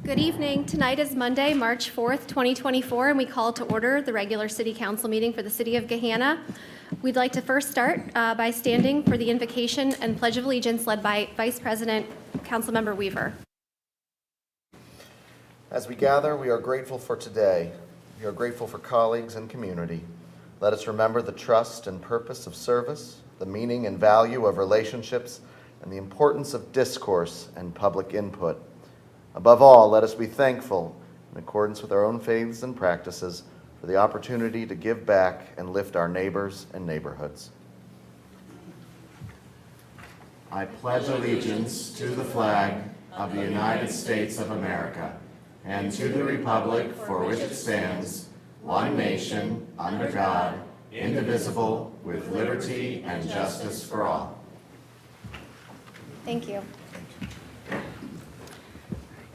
Good evening. Tonight is Monday, March 4th, 2024, and we call to order the regular City Council meeting for the City of Gahanna. We'd like to first start by standing for the invocation and Pledge of Allegiance led by Vice President Councilmember Weaver. As we gather, we are grateful for today. We are grateful for colleagues and community. Let us remember the trust and purpose of service, the meaning and value of relationships, and the importance of discourse and public input. Above all, let us be thankful, in accordance with our own faiths and practices, for the opportunity to give back and lift our neighbors and neighborhoods. I pledge allegiance to the flag of the United States of America and to the republic for which it stands, one nation, under God, indivisible, with liberty and justice for all. Thank you.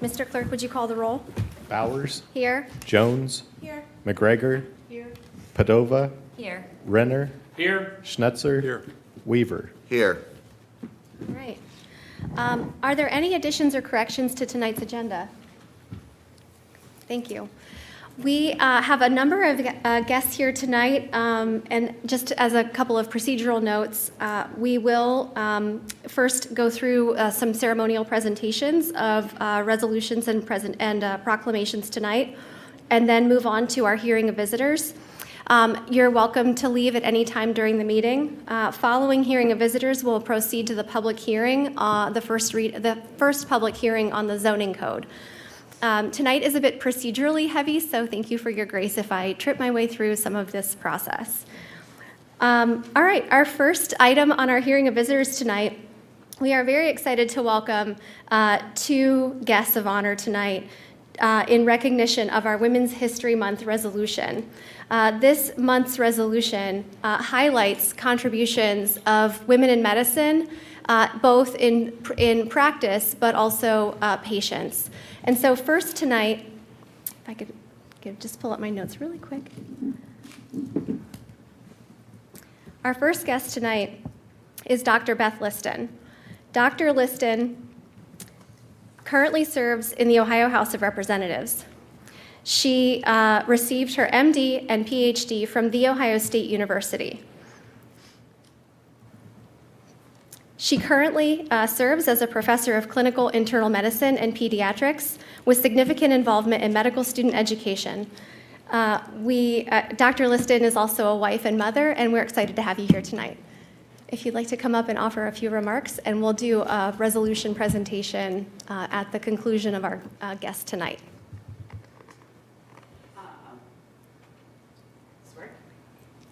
Mr. Clerk, would you call the roll? Bowers. Here. Jones. Here. McGregor. Here. Padova. Here. Renner. Here. Schnetzer. Here. Weaver. Here. All right. Are there any additions or corrections to tonight's agenda? Thank you. We have a number of guests here tonight, and just as a couple of procedural notes, we will first go through some ceremonial presentations of resolutions and proclamations tonight, and then move on to our hearing of visitors. You're welcome to leave at any time during the meeting. Following hearing of visitors, we'll proceed to the public hearing, the first public hearing on the zoning code. Tonight is a bit procedurally heavy, so thank you for your grace if I trip my way through some of this process. All right, our first item on our hearing of visitors tonight, we are very excited to welcome two guests of honor tonight in recognition of our Women's History Month resolution. This month's resolution highlights contributions of women in medicine, both in practice but also patients. And so first tonight, if I could just pull up my notes really quick. Our first guest tonight is Dr. Beth Liston. Dr. Liston currently serves in the Ohio House of Representatives. She received her MD and PhD from The Ohio State University. She currently serves as a professor of clinical internal medicine and pediatrics with significant involvement in medical student education. Dr. Liston is also a wife and mother, and we're excited to have you here tonight. If you'd like to come up and offer a few remarks, and we'll do a resolution presentation at the conclusion of our guest tonight. Does this work?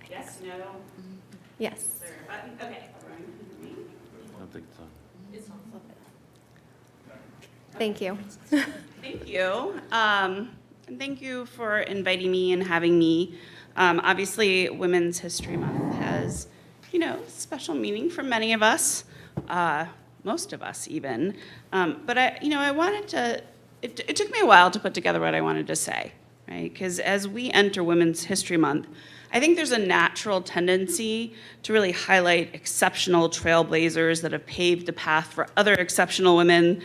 Yes, no? Yes. Is there a button? Okay. Thank you. Thank you. And thank you for inviting me and having me. Obviously, Women's History Month has, special meaning for many of us, most of us even. But I wanted to, it took me a while to put together what I wanted to say, right? Because as we enter Women's History Month, I think there's a natural tendency to really highlight exceptional trailblazers that have paved the path for other exceptional women.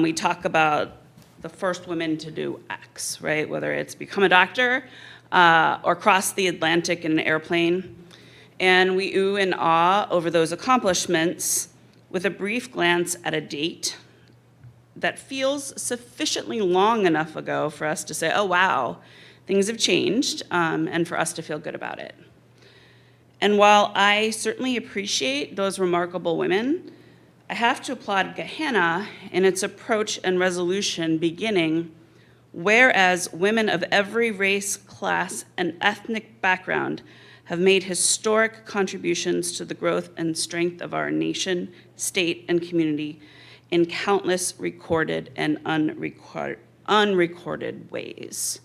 We talk about the first women to do X, right? Whether it's become a doctor or cross the Atlantic in an airplane. And we ooh and ah over those accomplishments with a brief glance at a date that feels sufficiently long enough ago for us to say, oh, wow, things have changed, and for us to feel good about it. And while I certainly appreciate those remarkable women, I have to applaud Gahanna in its approach and resolution beginning, whereas women of every race, class, and ethnic background have made historic contributions to the growth and strength of our nation, state, and community in countless recorded and unrecorded ways.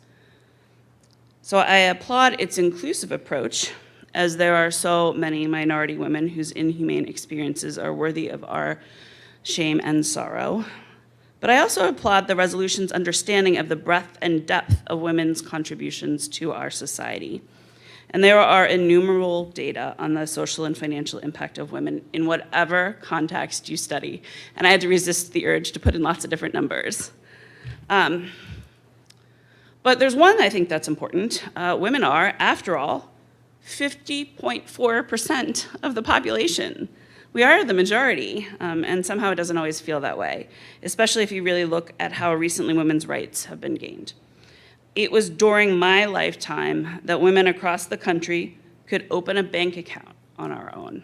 So I applaud its inclusive approach, as there are so many minority women whose inhumane experiences are worthy of our shame and sorrow. But I also applaud the resolution's understanding of the breadth and depth of women's contributions to our society. And there are innumerable data on the social and financial impact of women in whatever context you study. And I had to resist the urge to put in lots of different numbers. But there's one I think that's important. Women are, after all, 50.4% of the population. We are the majority, and somehow it doesn't always feel that way, especially if you really look at how recently women's rights have been gained. It was during my lifetime that women across the country could open a bank account on our own,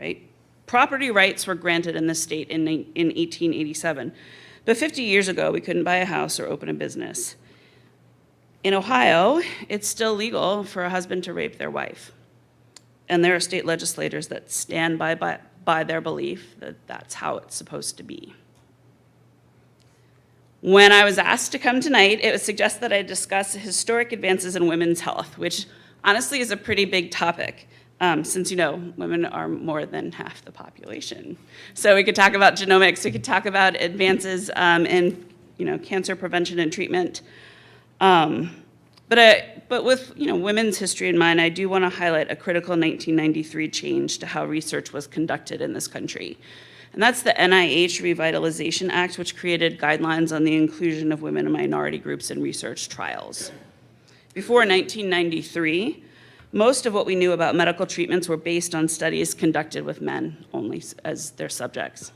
right? Property rights were granted in the state in 1887, but 50 years ago, we couldn't buy a house or open a business. In Ohio, it's still legal for a husband to rape their wife. And there are state legislators that stand by their belief that that's how it's supposed to be. When I was asked to come tonight, it was suggested that I discuss historic advances in women's health, which honestly is a pretty big topic, since women are more than half the population. So we could talk about genomics, we could talk about advances in cancer prevention and treatment. But with women's history in mind, I do want to highlight a critical 1993 change to how research was conducted in this country. And that's the NIH Revitalization Act, which created guidelines on the inclusion of women and minority groups in research trials. Before 1993, most of what we knew about medical treatments were based on studies conducted with men only as their subjects.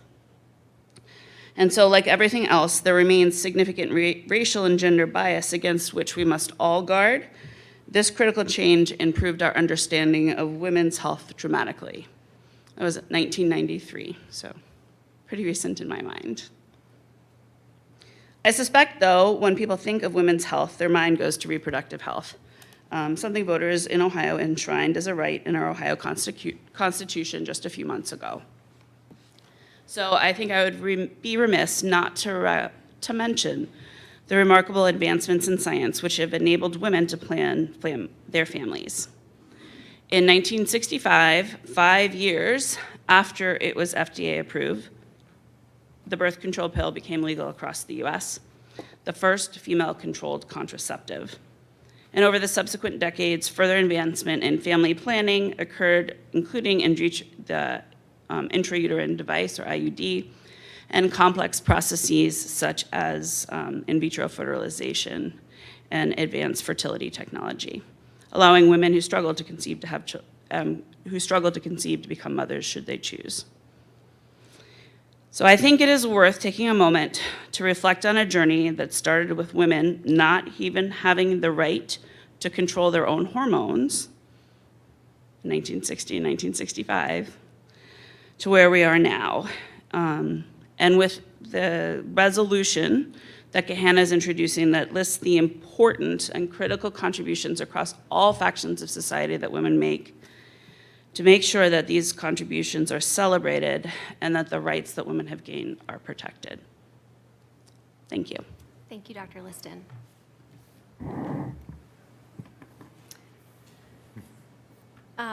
And so, like everything else, there remains significant racial and gender bias against which we must all guard. This critical change improved our understanding of women's health dramatically. That was 1993, so pretty recent in my mind. I suspect, though, when people think of women's health, their mind goes to reproductive health, something voters in Ohio enshrined as a right in our Ohio Constitution just a few months ago. So I think I would be remiss not to mention the remarkable advancements in science which have enabled women to plan their families. In 1965, 5 years after it was FDA approved, the birth control pill became legal across the US, the first female-controlled contraceptive. And over the subsequent decades, further advancement in family planning occurred, including the intrauterine device, or IUD, and complex processes such as in vitro fertilization and advanced fertility technology, allowing women who struggle to conceive to become mothers should they choose. So I think it is worth taking a moment to reflect on a journey that started with women not even having the right to control their own hormones in 1960 and 1965 to where we are now. And with the resolution that Gahanna is introducing that lists the important and critical contributions across all factions of society that women make, to make sure that these contributions are celebrated and that the rights that women have gained are protected. Thank you. Thank you, Dr. Liston.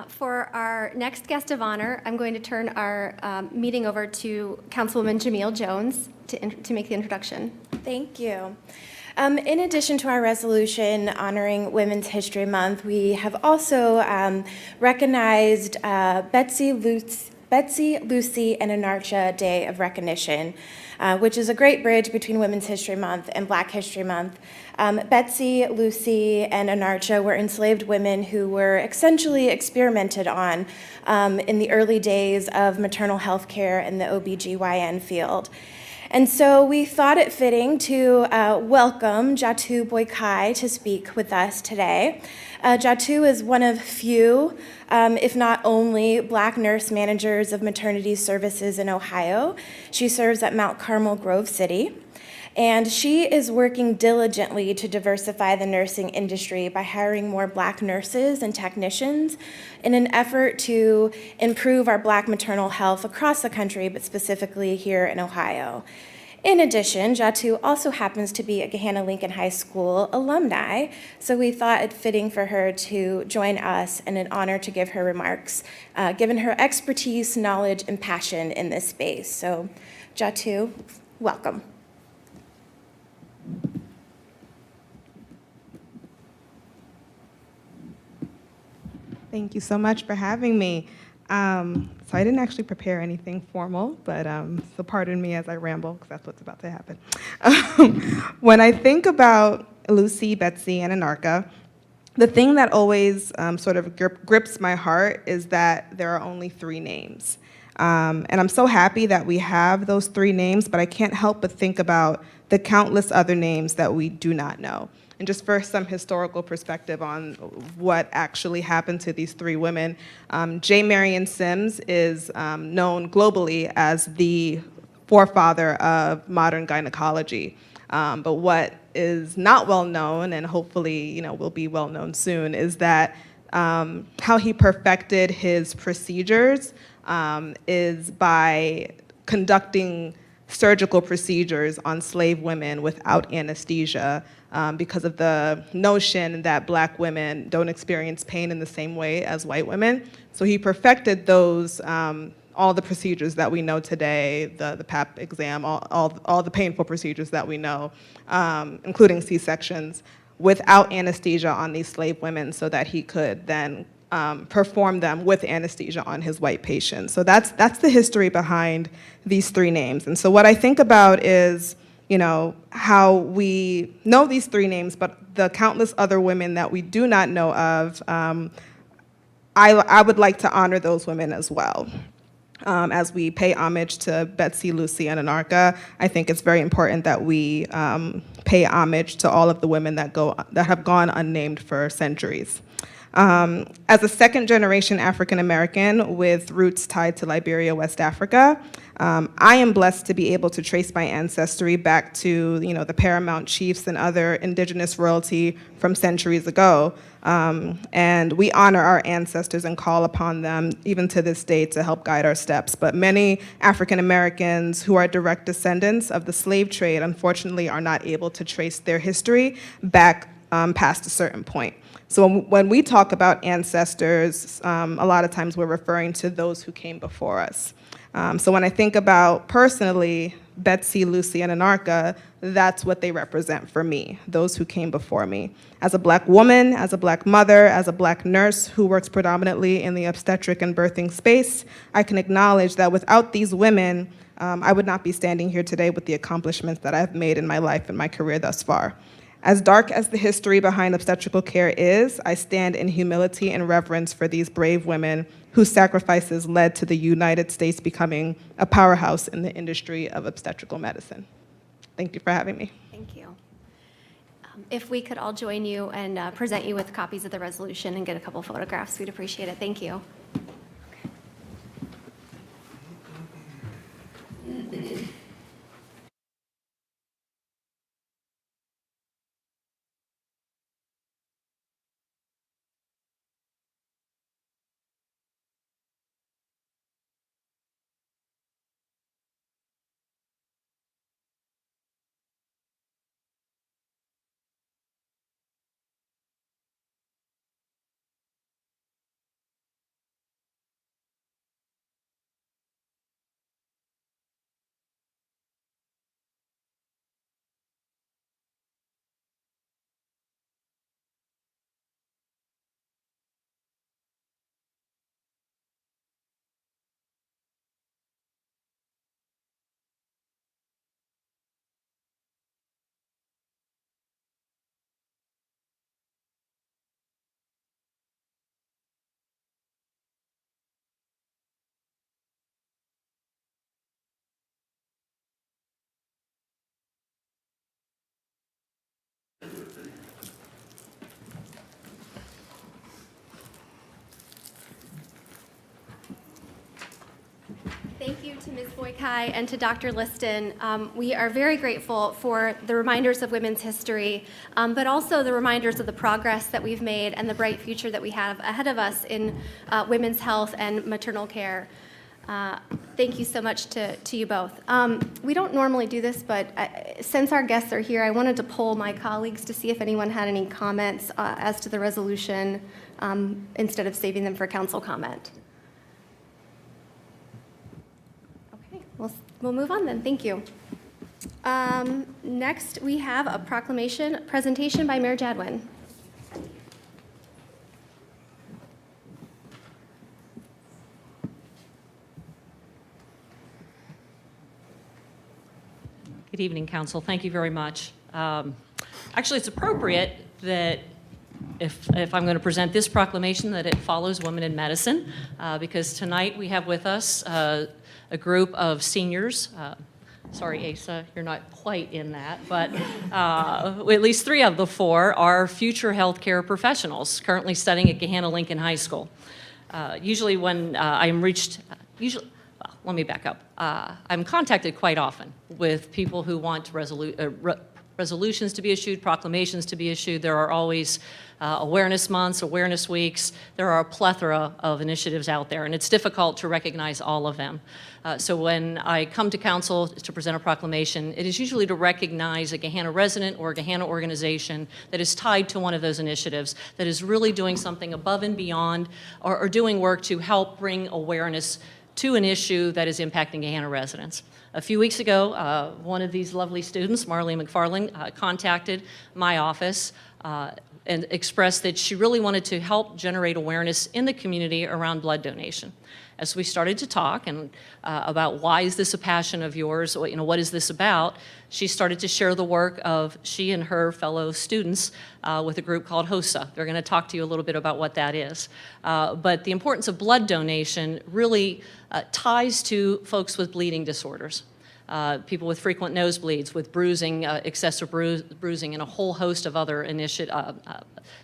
For our next guest of honor, I'm going to turn our meeting over to Councilwoman Jamil Jones to make the introduction. Thank you. In addition to our resolution honoring Women's History Month, we have also recognized Betsy, Lucy, and Anarcha Day of Recognition, which is a great bridge between Women's History Month and Black History Month. Betsy, Lucy, and Anarcha were enslaved women who were essentially experimented on in the early days of maternal health care in the OBGYN field. And so we thought it fitting to welcome Jatu Boykai to speak with us today. Jatu is one of few, if not only, Black nurse managers of maternity services in Ohio. She serves at Mount Carmel Grove City. And she is working diligently to diversify the nursing industry by hiring more Black nurses and technicians in an effort to improve our Black maternal health across the country, but specifically here in Ohio. In addition, Jatu also happens to be a Gahanna Lincoln High School alumni, so we thought it fitting for her to join us and an honor to give her remarks, given her expertise, knowledge, and passion in this space. So, Jatu, welcome. Thank you so much for having me. So I didn't actually prepare anything formal, but so pardon me as I ramble, because that's what's about to happen. When I think about Lucy, Betsy, and Anarcha, the thing that always sort of grips my heart is that there are only 3 names. And I'm so happy that we have those 3 names, but I can't help but think about the countless other names that we do not know. And just for some historical perspective on what actually happened to these 3 women, J. Marion Sims is known globally as the forefather of modern gynecology. But what is not well known, and hopefully will be well known soon, is that how he perfected his procedures is by conducting surgical procedures on slave women without anesthesia, because of the notion that Black women don't experience pain in the same way as white women. So he perfected those, all the procedures that we know today, the PAP exam, all the painful procedures that we know, including C-sections, without anesthesia on these slave women so that he could then perform them with anesthesia on his white patients. So that's the history behind these 3 names. And so what I think about is, how we know these 3 names, but the countless other women that we do not know of, I would like to honor those women as well. As we pay homage to Betsy, Lucy, and Anarcha, I think it's very important that we pay homage to all of the women that have gone unnamed for centuries. As a second-generation African American with roots tied to Liberia, West Africa, I am blessed to be able to trace my ancestry back to the paramount chiefs and other indigenous royalty from centuries ago. And we honor our ancestors and call upon them, even to this day, to help guide our steps. But many African Americans who are direct descendants of the slave trade, unfortunately, are not able to trace their history back past a certain point. So when we talk about ancestors, a lot of times we're referring to those who came before us. So when I think about, personally, Betsy, Lucy, and Anarcha, that's what they represent for me, those who came before me. As a Black woman, as a Black mother, as a Black nurse who works predominantly in the obstetric and birthing space, I can acknowledge that without these women, I would not be standing here today with the accomplishments that I've made in my life and my career thus far. As dark as the history behind obstetrical care is, I stand in humility and reverence for these brave women whose sacrifices led to the United States becoming a powerhouse in the industry of obstetrical medicine. Thank you for having me. Thank you. If we could all join you and present you with copies of the resolution and get a couple photographs, we'd appreciate it. Thank you. Thank you to Ms. Boykai and to Dr. Liston. We are very grateful for the reminders of women's history, but also the reminders of the progress that we've made and the bright future that we have ahead of us in women's health and maternal care. Thank you so much to you both. We don't normally do this, but since our guests are here, I wanted to poll my colleagues to see if anyone had any comments as to the resolution instead of saving them for council comment. Okay, we'll move on then. Thank you. Next, we have a proclamation presentation by Mayor Jadwin. Good evening, Council. Thank you very much. Actually, it's appropriate that if I'm going to present this proclamation, that it follows Women in Medicine, because tonight we have with us a group of seniors. Sorry, Asa, you're not quite in that, but at least 3 of the 4 are future healthcare professionals currently studying at Gahanna Lincoln High School. Usually when I'm reached, let me back up. I'm contacted quite often with people who want resolutions to be issued, proclamations to be issued. There are always awareness months, awareness weeks. There are a plethora of initiatives out there, and it's difficult to recognize all of them. So when I come to council to present a proclamation, it is usually to recognize a Gahanna resident or a Gahanna organization that is tied to one of those initiatives, that is really doing something above and beyond, or doing work to help bring awareness to an issue that is impacting Gahanna residents. A few weeks ago, one of these lovely students, Marley McFarland, contacted my office and expressed that she really wanted to help generate awareness in the community around blood donation. As we started to talk and about why is this a passion of yours, what is this about, she started to share the work of she and her fellow students with a group called HOSA. They're going to talk to you a little bit about what that is. But the importance of blood donation really ties to folks with bleeding disorders. People with frequent nosebleeds, with bruising, excessive bruising, and a whole host of other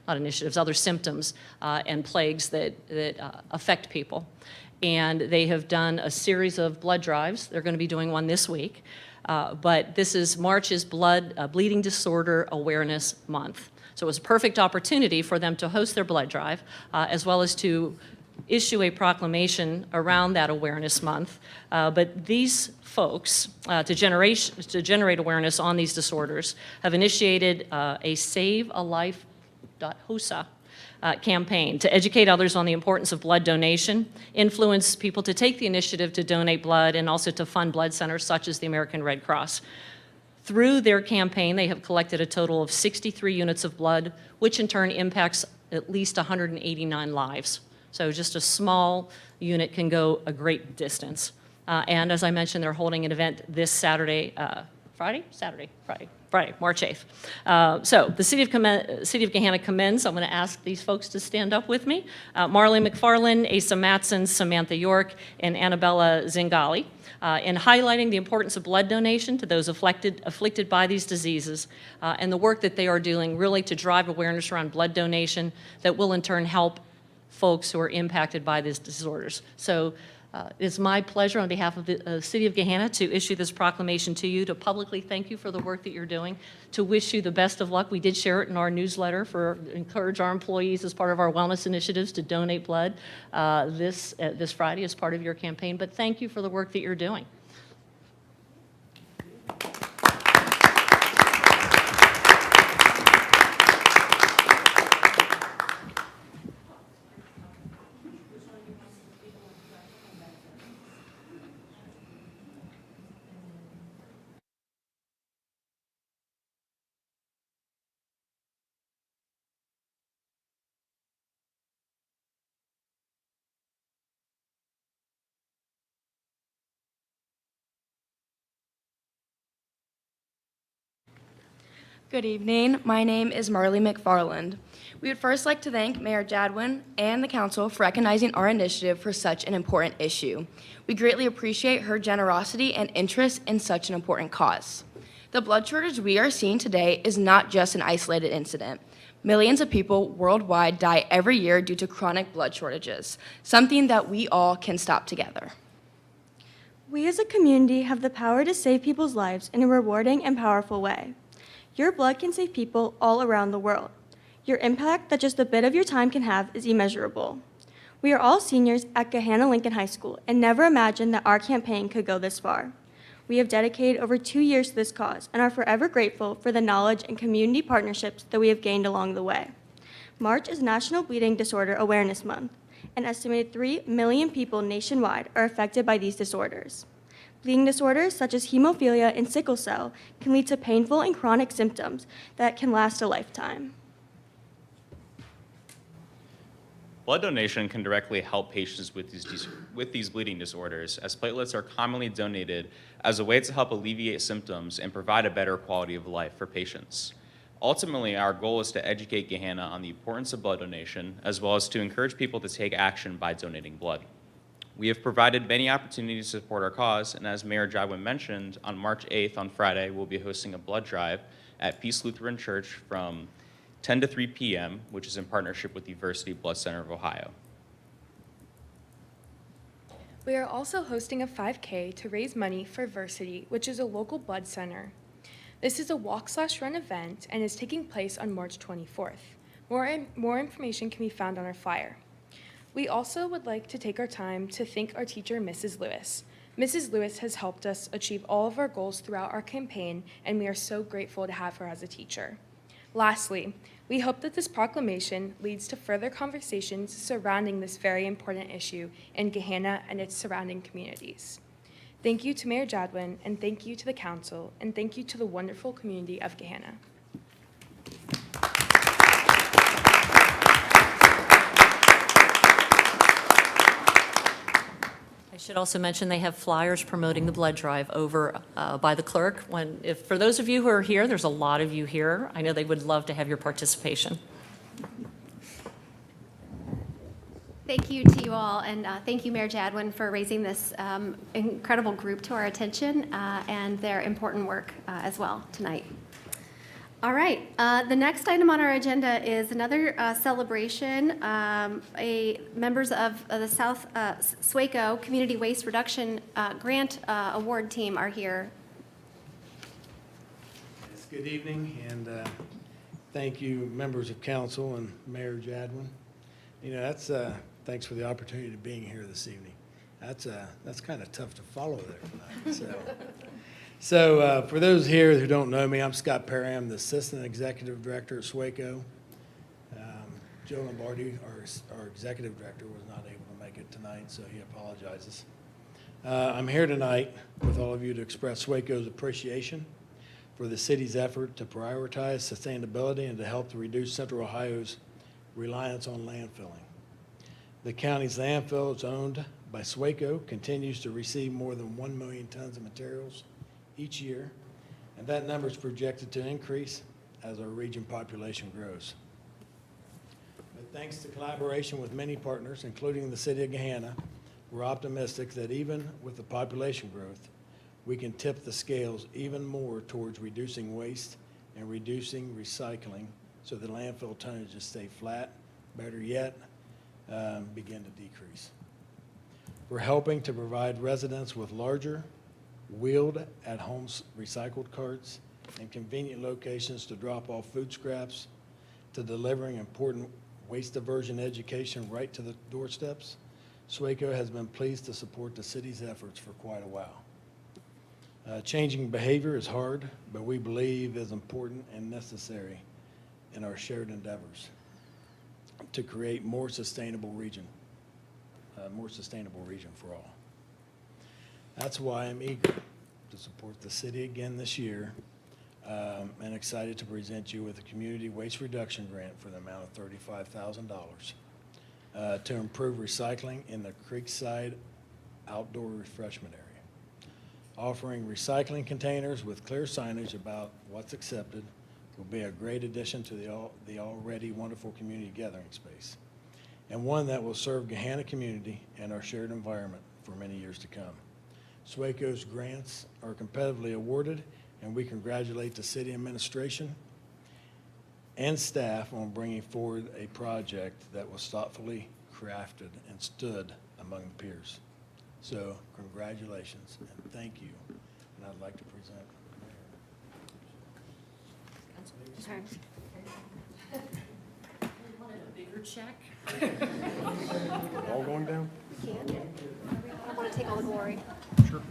other symptoms and plagues that affect people. And they have done a series of blood drives. They're going to be doing one this week. But this is March's Bleeding Disorder Awareness Month. So it was a perfect opportunity for them to host their blood drive, as well as to issue a proclamation around that awareness month. But these folks, to generate awareness on these disorders, have initiated a SaveALife.HOSA campaign to educate others on the importance of blood donation, influence people to take the initiative to donate blood, and also to fund blood centers such as the American Red Cross. Through their campaign, they have collected a total of 63 units of blood, which in turn impacts at least 189 lives. So just a small unit can go a great distance. And as I mentioned, they're holding an event this Saturday, Friday, March 8th. So the City of Gahanna commends. I'm going to ask these folks to stand up with me. Marley McFarland, Asa Matson, Samantha York, and Annabella Zingali, in highlighting the importance of blood donation to those afflicted by these diseases, and the work that they are doing really to drive awareness around blood donation that will in turn help folks who are impacted by these disorders. So it's my pleasure on behalf of the City of Gahanna to issue this proclamation to you, to publicly thank you for the work that you're doing, to wish you the best of luck. We did share it in our newsletter to encourage our employees as part of our wellness initiatives to donate blood this Friday as part of your campaign. But thank you for the work that you're doing. Good evening. My name is Marley McFarland. We would first like to thank Mayor Jadwin and the council for recognizing our initiative for such an important issue. We greatly appreciate her generosity and interest in such an important cause. The blood shortage we are seeing today is not just an isolated incident. Millions of people worldwide die every year due to chronic blood shortages, something that we all can stop together. We as a community have the power to save people's lives in a rewarding and powerful way. Your blood can save people all around the world. Your impact that just a bit of your time can have is immeasurable. We are all seniors at Gahanna Lincoln High School and never imagined that our campaign could go this far. We have dedicated over 2 years to this cause and are forever grateful for the knowledge and community partnerships that we have gained along the way. March is National Bleeding Disorder Awareness Month. An estimated 3 million people nationwide are affected by these disorders. Bleeding disorders such as hemophilia and sickle cell can lead to painful and chronic symptoms that can last a lifetime. Blood donation can directly help patients with these bleeding disorders, as platelets are commonly donated as a way to help alleviate symptoms and provide a better quality of life for patients. Ultimately, our goal is to educate Gahanna on the importance of blood donation, as well as to encourage people to take action by donating blood. We have provided many opportunities to support our cause, and as Mayor Jadwin mentioned, on March 8th, on Friday, we'll be hosting a blood drive at Peace Lutheran Church from 10 to 3 p.m., which is in partnership with the University Blood Center of Ohio. We are also hosting a 5K to raise money for Versity, which is a local blood center. This is a walk/run event and is taking place on March 24th. More information can be found on our flyer. We also would like to take our time to thank our teacher, Mrs. Lewis. Mrs. Lewis has helped us achieve all of our goals throughout our campaign, and we are so grateful to have her as a teacher. Lastly, we hope that this proclamation leads to further conversations surrounding this very important issue in Gahanna and its surrounding communities. Thank you to Mayor Jadwin, and thank you to the council, and thank you to the wonderful community of Gahanna. I should also mention they have flyers promoting the blood drive over by the clerk. For those of you who are here, there's a lot of you here. I know they would love to have your participation. Thank you to you all, and thank you, Mayor Jadwin, for raising this incredible group to our attention and their important work as well tonight. All right, the next item on our agenda is another celebration. Members of the South Swaco Community Waste Reduction Grant Award Team are here. Yes, good evening, and thank you, members of council and Mayor Jadwin. You know, thanks for the opportunity to being here this evening. That's kind of tough to follow there tonight. So for those here who don't know me, I'm Scott Perry. I'm the Assistant Executive Director at Swaco. Joe Lombardi, our Executive Director, was not able to make it tonight, so he apologizes. I'm here tonight with all of you to express Swaco's appreciation for the city's effort to prioritize sustainability and to help to reduce Central Ohio's reliance on landfilling. The county's landfill is owned by Swaco, continues to receive more than 1 million tons of materials each year, and that number is projected to increase as our region population grows. But thanks to collaboration with many partners, including the city of Gahanna, we're optimistic that even with the population growth, we can tip the scales even more towards reducing waste and reducing recycling so the landfill tonnages stay flat, better yet, begin to decrease. We're helping to provide residents with larger, wheeled at-home recycled carts and convenient locations to drop off food scraps, to delivering important waste diversion education right to the doorsteps. Swaco has been pleased to support the city's efforts for quite a while. Changing behavior is hard, but we believe is important and necessary in our shared endeavors to create more sustainable region for all. That's why I'm eager to support the city again this year and excited to present you with a community waste reduction grant for the amount of $35,000 to improve recycling in the Creekside outdoor refreshment area. Offering recycling containers with clear signage about what's accepted will be a great addition to the already wonderful community gathering space, and one that will serve Gahanna community and our shared environment for many years to come. Swaco's grants are competitively awarded, and we congratulate the city administration and staff on bringing forward a project that was thoughtfully crafted and stood among the peers. So congratulations and thank you. And I'd like to present the mayor. Wanted a bigger check? All going down? You can. I don't want to take all the glory. Sure.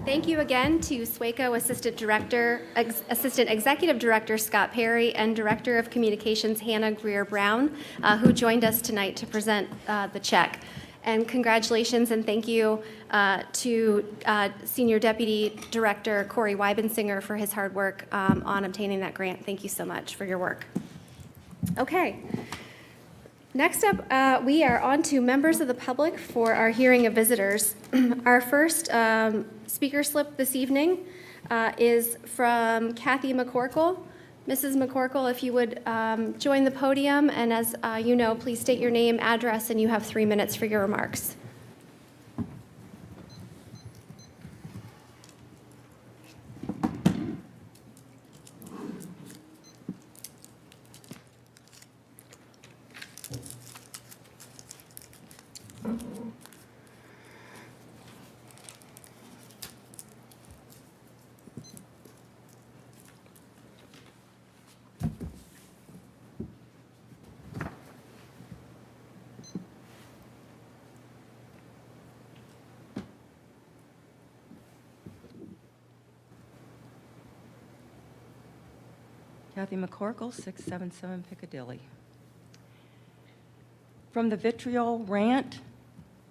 Thank you again to SWACO Assistant Executive Director Scott Perry and Director of Communications Hannah Greer-Brown, who joined us tonight to present the check. And congratulations and thank you to Senior Deputy Director Corey Weibensinger for his hard work on obtaining that grant. Thank you so much for your work. Okay. Next up, we are on to members of the public for our hearing of visitors. Our first speaker slip this evening is from Kathy McCorkle. Mrs. McCorkle, if you would join the podium, and as you know, please state your name, address, and you have 3 minutes for your remarks. Kathy McCorkle, 677 Piccadilly. From the vitriol, rant,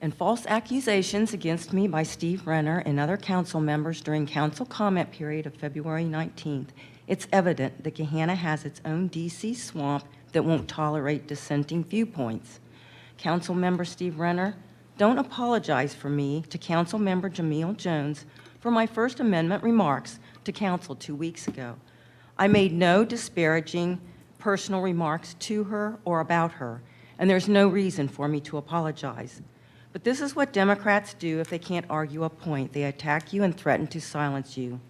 and false accusations against me by Steve Renner and other council members during council comment period of February 19th, it's evident that Gahanna has its own DC swamp that won't tolerate dissenting viewpoints. Council member Steve Renner, don't apologize for me to Council member Jamil Jones for my First Amendment remarks to council 2 weeks ago. I made no disparaging personal remarks to her or about her, and there's no reason for me to apologize. But this is what Democrats do if they can't argue a point. They attack you and threaten to silence you.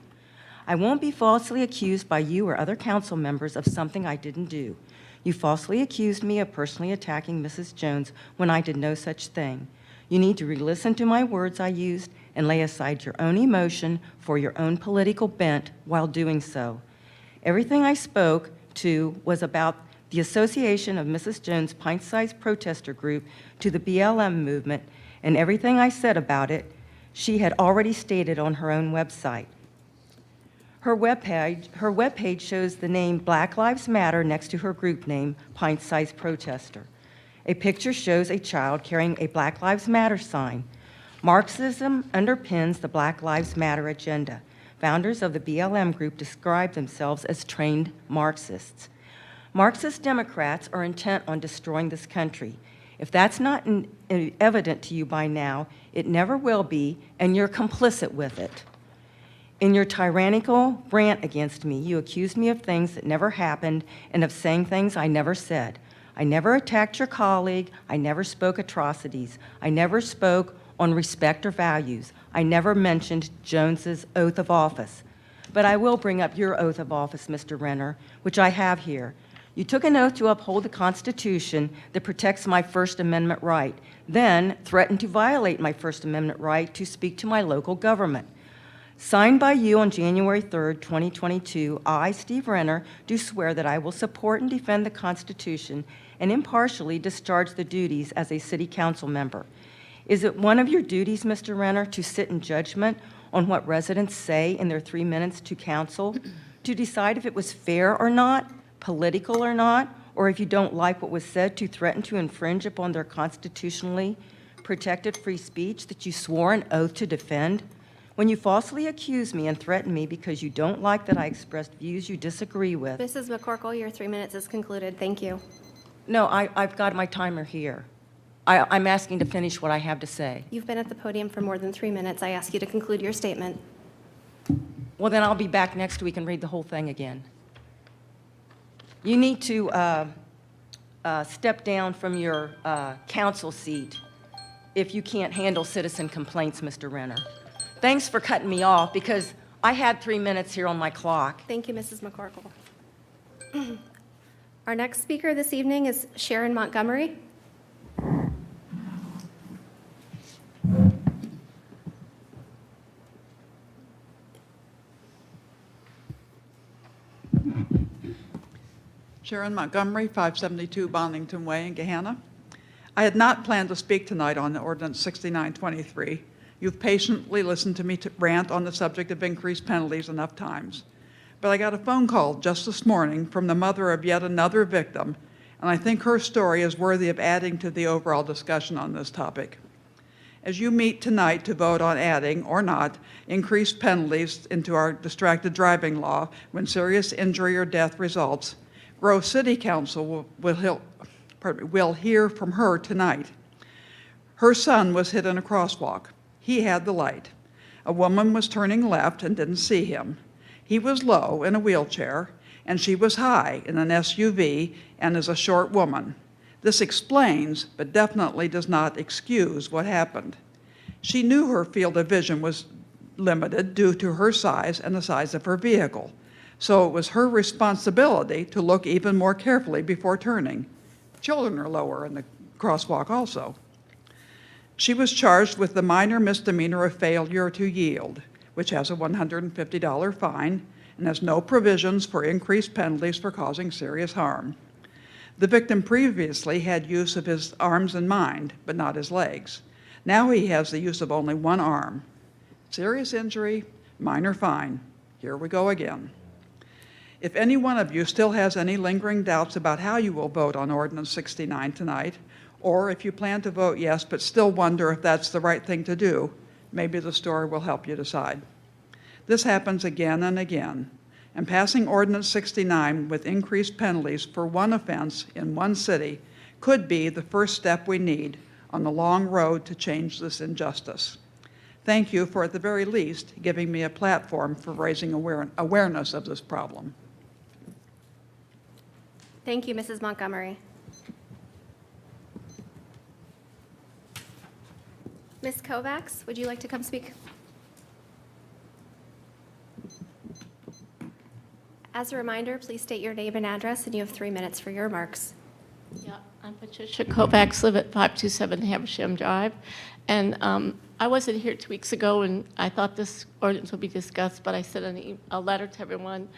I won't be falsely accused by you or other council members of something I didn't do. You falsely accused me of personally attacking Mrs. Jones when I did no such thing. You need to re-listen to my words I used and lay aside your own emotion for your own political bent while doing so. Everything I spoke to was about the association of Mrs. Jones' pint-sized protester group to the BLM movement, and everything I said about it, she had already stated on her own website. Her webpage shows the name Black Lives Matter next to her group name, Pint-Sized Protester. A picture shows a child carrying a Black Lives Matter sign. Marxism underpins the Black Lives Matter agenda. Founders of the BLM group describe themselves as trained Marxists. Marxist Democrats are intent on destroying this country. If that's not evident to you by now, it never will be, and you're complicit with it. In your tyrannical rant against me, you accused me of things that never happened and of saying things I never said. I never attacked your colleague. I never spoke atrocities. I never spoke on respect or values. I never mentioned Jones's oath of office. But I will bring up your oath of office, Mr. Renner, which I have here. You took an oath to uphold the Constitution that protects my First Amendment right, then threatened to violate my First Amendment right to speak to my local government. Signed by you on January 3rd, 2022, I, Steve Renner, do swear that I will support and defend the Constitution and impartially discharge the duties as a city council member. Is it one of your duties, Mr. Renner, to sit in judgment on what residents say in their 3 minutes to council, to decide if it was fair or not, political or not, or if you don't like what was said, to threaten to infringe upon their constitutionally protected free speech that you swore an oath to defend? When you falsely accuse me and threaten me because you don't like that I expressed views you disagree with. Mrs. McCorkle, your 3 minutes is concluded. Thank you. No, I've got my timer here. I'm asking to finish what I have to say. You've been at the podium for more than 3 minutes. I ask you to conclude your statement. Well, then I'll be back next week and read the whole thing again. You need to step down from your council seat if you can't handle citizen complaints, Mr. Renner. Thanks for cutting me off because I had 3 minutes here on my clock. Thank you, Mrs. McCorkle. Our next speaker this evening is Sharon Montgomery. Sharon Montgomery, 572 Bonington Way in Gahanna. I had not planned to speak tonight on Ordinance 6923. You've patiently listened to me rant on the subject of increased penalties enough times. But I got a phone call just this morning from the mother of yet another victim, and I think her story is worthy of adding to the overall discussion on this topic. As you meet tonight to vote on adding, or not, increased penalties into our distracted driving law when serious injury or death results, Grove City Council will hear from her tonight. Her son was hit in a crosswalk. He had the light. A woman was turning left and didn't see him. He was low in a wheelchair, and she was high in an SUV and is a short woman. This explains, but definitely does not excuse what happened. She knew her field of vision was limited due to her size and the size of her vehicle, so it was her responsibility to look even more carefully before turning. Children are lower in the crosswalk also. She was charged with the minor misdemeanor of failure to yield, which has a $150 fine and has no provisions for increased penalties for causing serious harm. The victim previously had use of his arms and mind, but not his legs. Now he has the use of only one arm. Serious injury, minor fine. Here we go again. If any one of you still has any lingering doubts about how you will vote on Ordinance 69 tonight, or if you plan to vote yes but still wonder if that's the right thing to do, maybe the story will help you decide. This happens again and again, and passing Ordinance 69 with increased penalties for one offense in one city could be the first step we need on the long road to change this injustice. Thank you for, at the very least, giving me a platform for raising awareness of this problem. Thank you, Mrs. Montgomery. Ms. Kovacs, would you like to come speak? As a reminder, please state your name and address, and you have 3 minutes for your remarks. Yeah, I'm Patricia Kovacs, live at 527 Haversham Drive. And I wasn't here 2 weeks ago, and I thought this ordinance would be discussed, but I sent a letter to everyone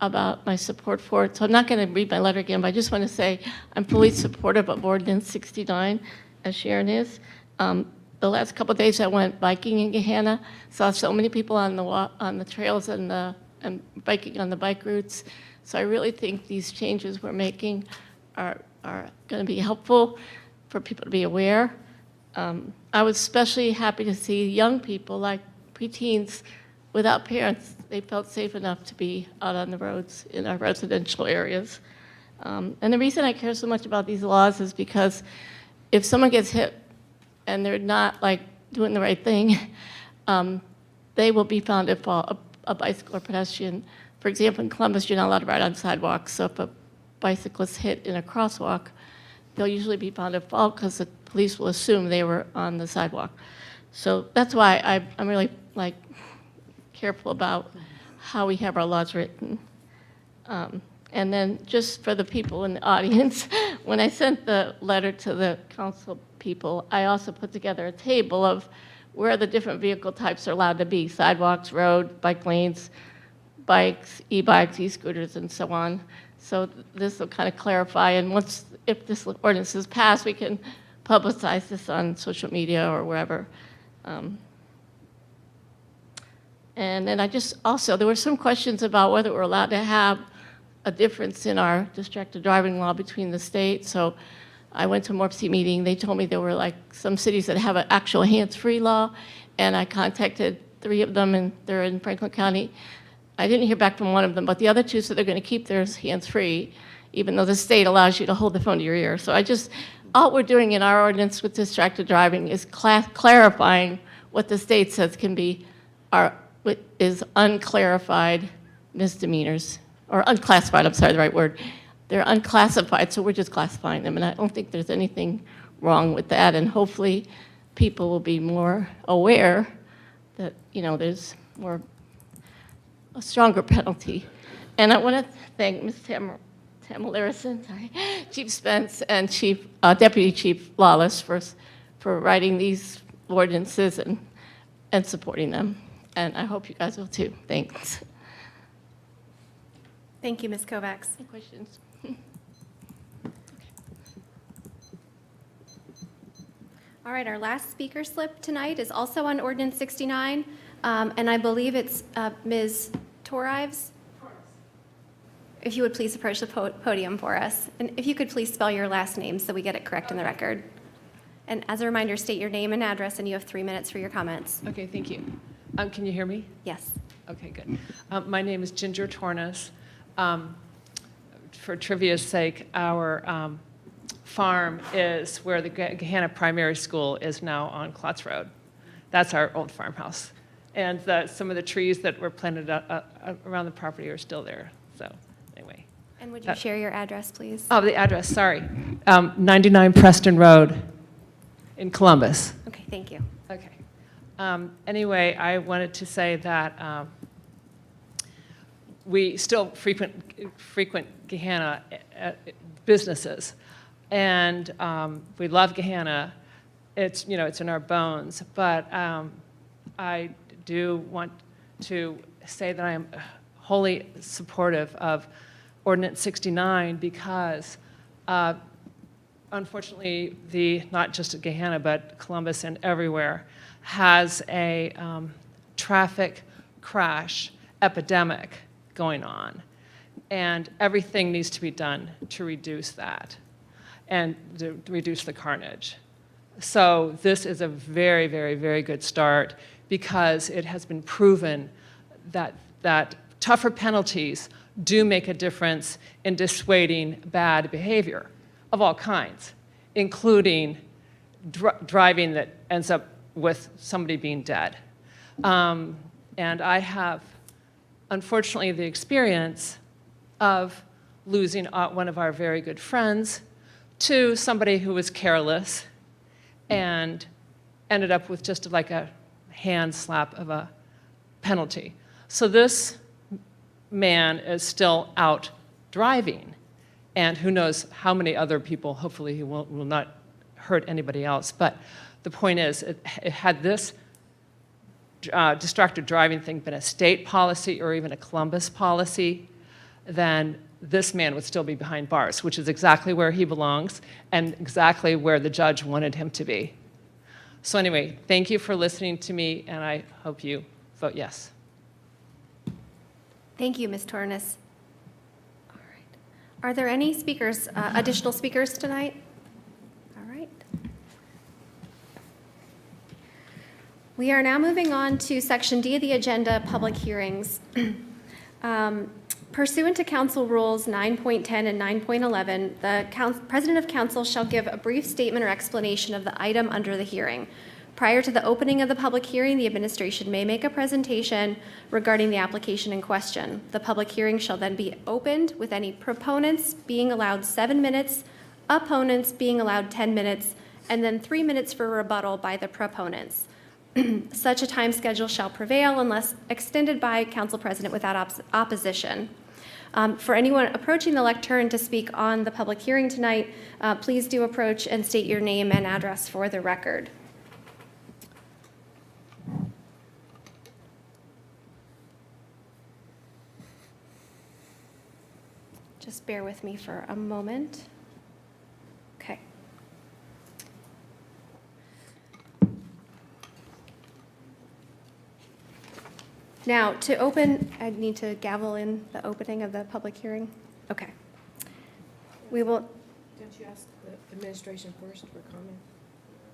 about my support for it. So I'm not going to read my letter again, but I just want to say I'm fully supportive of Ordinance 69, as Sharon is. The last couple of days I went biking in Gahanna, saw so many people on the trails and biking on the bike routes. So I really think these changes we're making are going to be helpful for people to be aware. I was especially happy to see young people, like preteens without parents. They felt safe enough to be out on the roads in our residential areas. And the reason I care so much about these laws is because if someone gets hit and they're not like doing the right thing, they will be found at fault. A bicycle or pedestrian. For example, in Columbus, you're not allowed to ride on sidewalks. So if a bicyclist hit in a crosswalk, they'll usually be found at fault because the police will assume they were on the sidewalk. So that's why I'm really careful about how we have our laws written. And then just for the people in the audience, when I sent the letter to the council people, I also put together a table of where the different vehicle types are allowed to be: sidewalks, road, bike lanes, bikes, e-bikes, e-scooters, and so on. So this will kind of clarify, and if this ordinance is passed, we can publicize this on social media or wherever. And then there were some questions about whether we're allowed to have a difference in our distracted driving law between the states. So I went to a MORPC meeting. They told me there were some cities that have an actual hands-free law, and I contacted 3 of them, and they're in Franklin County. I didn't hear back from one of them, but the other 2 said they're going to keep theirs hands-free, even though the state allows you to hold the phone to your ear. So all we're doing in our ordinance with distracted driving is clarifying what the state says is unclarified misdemeanors, or unclassified, I'm sorry, the right word. They're unclassified, so we're just classifying them, and I don't think there's anything wrong with that, and hopefully people will be more aware that, there's a stronger penalty. And I want to thank Ms. Tamalirison, Chief Spence, and Deputy Chief Lawless for writing these ordinances and supporting them, and I hope you guys will too. Thanks. Thank you, Ms. Kovacs. Any questions? All right, our last speaker slip tonight is also on Ordinance 69, and I believe it's Ms. Torives. If you would please approach the podium for us. And if you could please spell your last name so we get it correct in the record. And as a reminder, state your name and address, and you have 3 minutes for your comments. Okay, thank you. Can you hear me? Yes. Okay, good. My name is Ginger Tornes. For trivia's sake, our farm is where the Gahanna Primary School is now on Klotz Road. That's our old farmhouse. And some of the trees that were planted around the property are still there. So anyway. And would you share your address, please? Oh, the address, sorry. 99 Preston Road in Columbus. Okay, thank you. Okay. Anyway, I wanted to say that we still frequent Gahanna businesses, and we love Gahanna. It's it's in our bones. But I do want to say that I am wholly supportive of Ordinance 69 because, unfortunately, not just at Gahanna but Columbus and everywhere has a traffic crash epidemic going on, and everything needs to be done to reduce that and to reduce the carnage. So this is a very, very, very good start because it has been proven that tougher penalties do make a difference in dissuading bad behavior of all kinds, including driving that ends up with somebody being dead. And I have, unfortunately, the experience of losing one of our very good friends to somebody who was careless and ended up with just like a hand slap of a penalty. So this man is still out driving, and who knows how many other people, hopefully he will not hurt anybody else. But the point is, had this distracted driving thing been a state policy or even a Columbus policy, then this man would still be behind bars, which is exactly where he belongs and exactly where the judge wanted him to be. So anyway, thank you for listening to me, and I hope you vote yes. Thank you, Ms. Tornes. All right. Are there any speakers, additional speakers tonight? All right. We are now moving on to Section D of the agenda, public hearings. Pursuant to Council Rules 9.10 and 9.11, the President of Council shall give a brief statement or explanation of the item under the hearing. Prior to the opening of the public hearing, the administration may make a presentation regarding the application in question. The public hearing shall then be opened with any proponents being allowed 7 minutes, opponents being allowed 10 minutes, and then 3 minutes for rebuttal by the proponents. Such a time schedule shall prevail unless extended by Council President without opposition. For anyone approaching the lectern to speak on the public hearing tonight, please do approach and state your name and address for the record. Just bear with me for a moment. Okay. Now, to open, I need to gavel in the opening of the public hearing. Okay. We will. Don't you ask the administration first for comment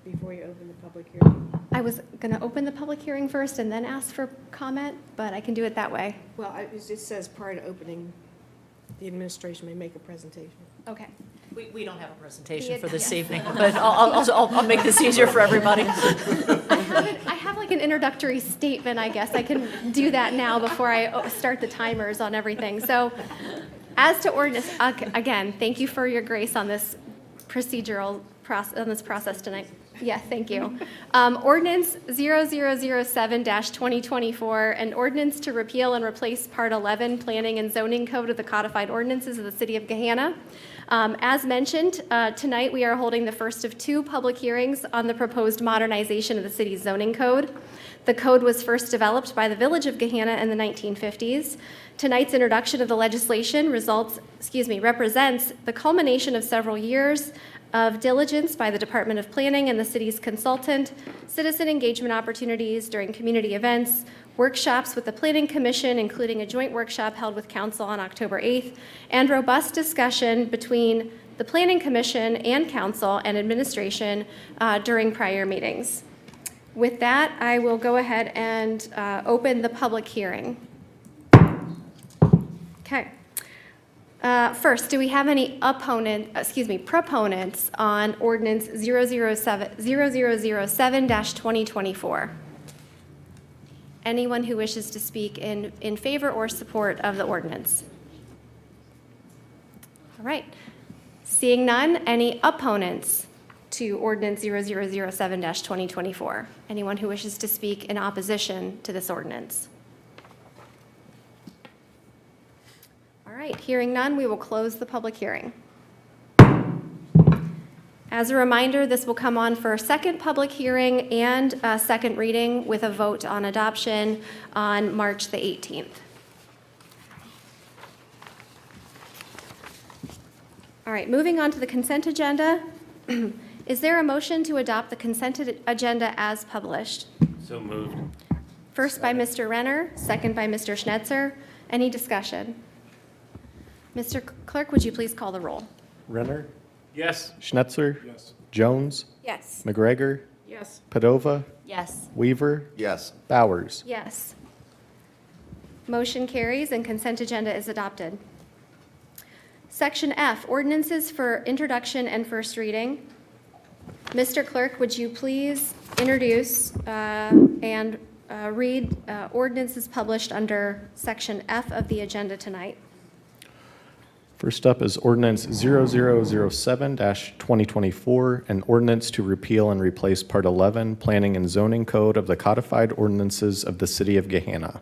before you open the public hearing? I was going to open the public hearing first and then ask for comment, but I can do it that way. Well, it says prior to opening, the administration may make a presentation. Okay. We don't have a presentation for this evening, but I'll make this easier for everybody. I have like an introductory statement, I guess. I can do that now before I start the timers on everything. So as to ordinance, again, thank you for your grace on this procedural process tonight. Yes, thank you. Ordinance 0007-2024, an ordinance to repeal and replace Part 11 Planning and Zoning Code of the Codified Ordinances of the City of Gahanna. As mentioned, tonight we are holding the first of 2 public hearings on the proposed modernization of the city's zoning code. The code was first developed by the Village of Gahanna in the 1950s. Tonight's introduction of the legislation represents the culmination of several years of diligence by the Department of Planning and the city's consultant, citizen engagement opportunities during community events, workshops with the Planning Commission, including a joint workshop held with Council on October 8th, and robust discussion between the Planning Commission and Council and administration during prior meetings. With that, I will go ahead and open the public hearing. Okay. First, do we have any proponents on ordinance 0007-2024? Anyone who wishes to speak in favor or support of the ordinance? All right. Seeing none, any opponents to ordinance 0007-2024? Anyone who wishes to speak in opposition to this ordinance? All right, hearing none, we will close the public hearing. As a reminder, this will come on for a second public hearing and a second reading with a vote on adoption on March the 18th. All right, moving on to the consent agenda. Is there a motion to adopt the consent agenda as published? So moved. First by Mr. Renner, second by Mr. Schnetzer. Any discussion? Mr. Clerk, would you please call the roll? Renner? Yes. Schnetzer? Yes. Jones? Yes. McGregor? Yes. Padova? Yes. Weaver? Yes. Bowers? Yes. Motion carries and consent agenda is adopted. Section F, ordinances for introduction and first reading. Mr. Clerk, would you please introduce and read ordinances published under Section F of the agenda tonight? First up is ordinance 0007-2024, an ordinance to repeal and replace Part 11, Planning and Zoning Code of the Codified Ordinances of the City of Gahanna.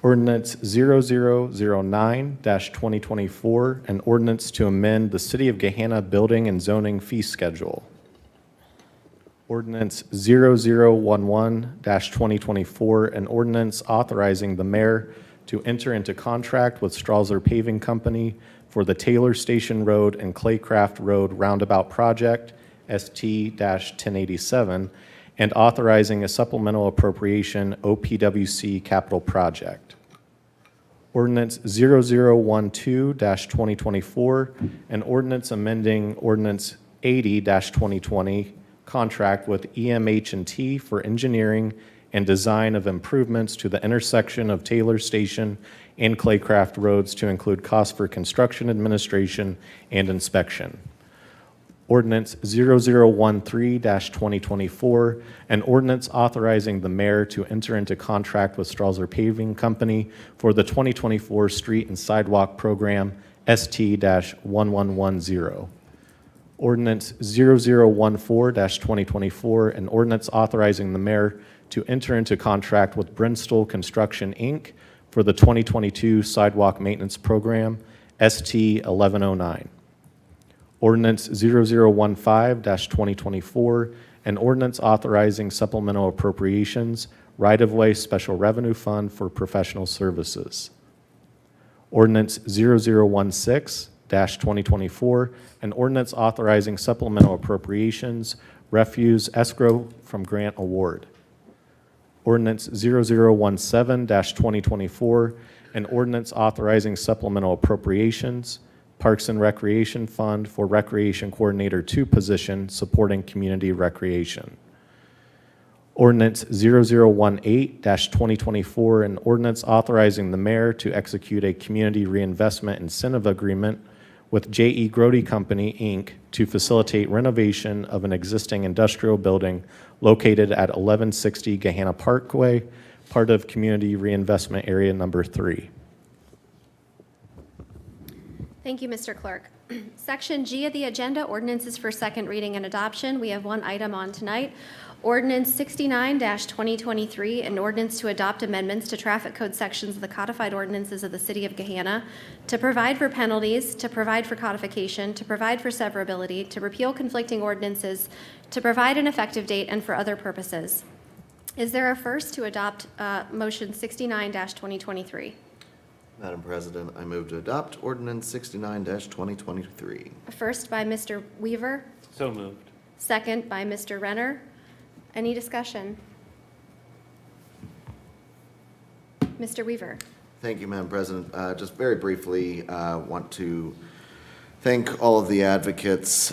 Ordinance 0009-2024, an ordinance to amend the City of Gahanna Building and Zoning Fee Schedule. Ordinance 0011-2024, an ordinance authorizing the mayor to enter into contract with Strasser Paving Company for the Taylor Station Road and Claycraft Road Roundabout Project, ST-1087, and authorizing a supplemental appropriation OPWC capital project. Ordinance 0012-2024, an ordinance amending Ordinance 80-2020, contract with EMH&T for engineering and design of improvements to the intersection of Taylor Station and Claycraft Roads to include costs for construction administration and inspection. Ordinance 0013-2024, an ordinance authorizing the mayor to enter into contract with Strasser Paving Company for the 2024 Street and Sidewalk Program, ST-1110. Ordinance 0014-2024, an ordinance authorizing the mayor to enter into contract with Bristol Construction, Inc. for the 2022 Sidewalk Maintenance Program, ST-1109. Ordinance 0015-2024, an ordinance authorizing supplemental appropriations, right-of-way special revenue fund for professional services. Ordinance 0016-2024, an ordinance authorizing supplemental appropriations, refuse escrow from grant award. Ordinance 0017-2024, an ordinance authorizing supplemental appropriations, Parks and Recreation Fund for Recreation Coordinator 2 position supporting community recreation. Ordinance 0018-2024, an ordinance authorizing the mayor to execute a community reinvestment incentive agreement with J.E. Grody Company, Inc. to facilitate renovation of an existing industrial building located at 1160 Gahanna Parkway, part of Community Reinvestment Area Number 3. Thank you, Mr. Clerk. Section G of the agenda, ordinances for second reading and adoption. We have one item on tonight. Ordinance 69-2023, an ordinance to adopt amendments to traffic code sections of the codified ordinances of the City of Gahanna, to provide for penalties, to provide for codification, to provide for severability, to repeal conflicting ordinances, to provide an effective date, and for other purposes. Is there a first to adopt motion 69-2023? Madam President, I move to adopt ordinance 69-2023. First by Mr. Weaver, So moved. second by Mr. Renner. Any discussion? Mr. Weaver. Thank you, Madam President. Just very briefly, want to thank all of the advocates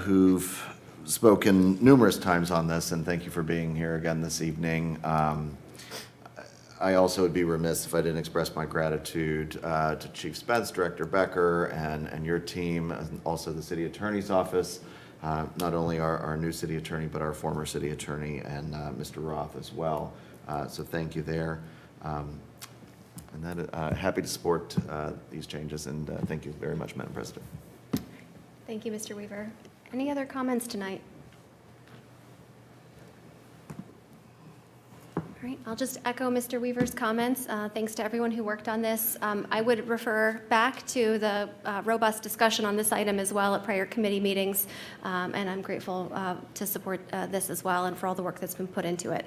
who've spoken numerous times on this, and thank you for being here again this evening. I also would be remiss if I didn't express my gratitude to Chief Spence, Director Becker, and your team, and also the City Attorney's Office, not only our new City Attorney, but our former City Attorney and Mr. Roth as well. So thank you there. And that, happy to support these changes, and thank you very much, Madam President. Thank you, Mr. Weaver. Any other comments tonight? All right, I'll just echo Mr. Weaver's comments. Thanks to everyone who worked on this. I would refer back to the robust discussion on this item as well at prior committee meetings, and I'm grateful to support this as well and for all the work that's been put into it.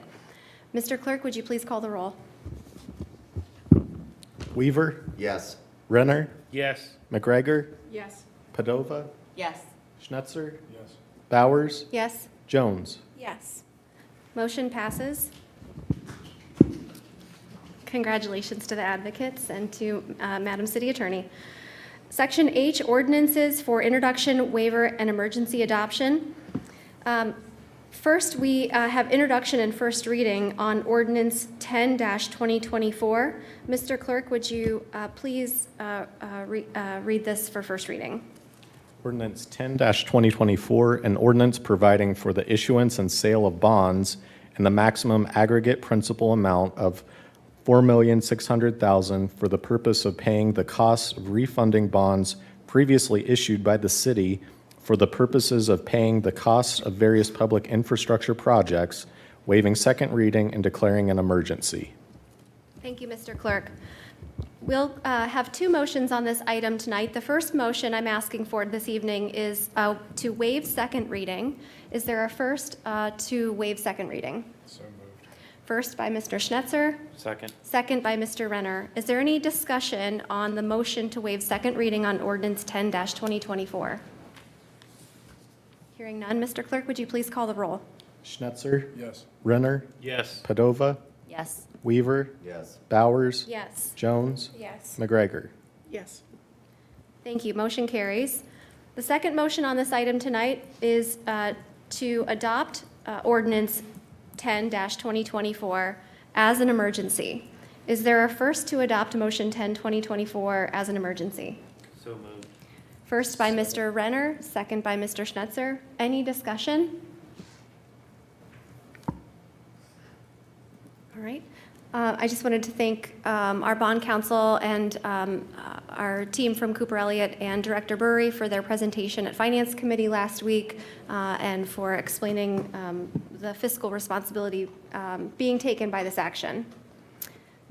Mr. Clerk, would you please call the roll? Weaver, Yes. Renner, Yes. McGregor, Yes. Padova, Yes. Schnetzer, Yes. Bowers, Yes? Jones. Yes. Motion passes. Congratulations to the advocates and to Madam City Attorney. Section H, ordinances for introduction, waiver, and emergency adoption. First, we have introduction and first reading on ordinance 10-2024. Mr. Clerk, would you please read this for first reading? Ordinance 10-2024, an ordinance providing for the issuance and sale of bonds and the maximum aggregate principal amount of $4,600,000 for the purpose of paying the costs of refunding bonds previously issued by the city for the purposes of paying the costs of various public infrastructure projects, waiving second reading and declaring an emergency. Thank you, Mr. Clerk. We'll have two motions on this item tonight. The first motion I'm asking for this evening is to waive second reading. Is there a first to waive second reading? So moved. First by Mr. Schnetzer, Second. second by Mr. Renner. Is there any discussion on the motion to waive second reading on ordinance 10-2024? Hearing none, Mr. Clerk, would you please call the roll? Schnetzer, Yes. Renner, Yes. Padova, Yes. Weaver, Yes. Bowers, Yes. Jones, Yes. McGregor. Yes. Thank you. Motion carries. The second motion on this item tonight is to adopt ordinance 10-2024 as an emergency. Is there a first to adopt motion 10-2024 as an emergency? So moved. First by Mr. Renner, second by Mr. Schnetzer. Any discussion? All right. I just wanted to thank our bond counsel and our team from Cooper Elliott and Director Burry for their presentation at Finance Committee last week and for explaining the fiscal responsibility being taken by this action.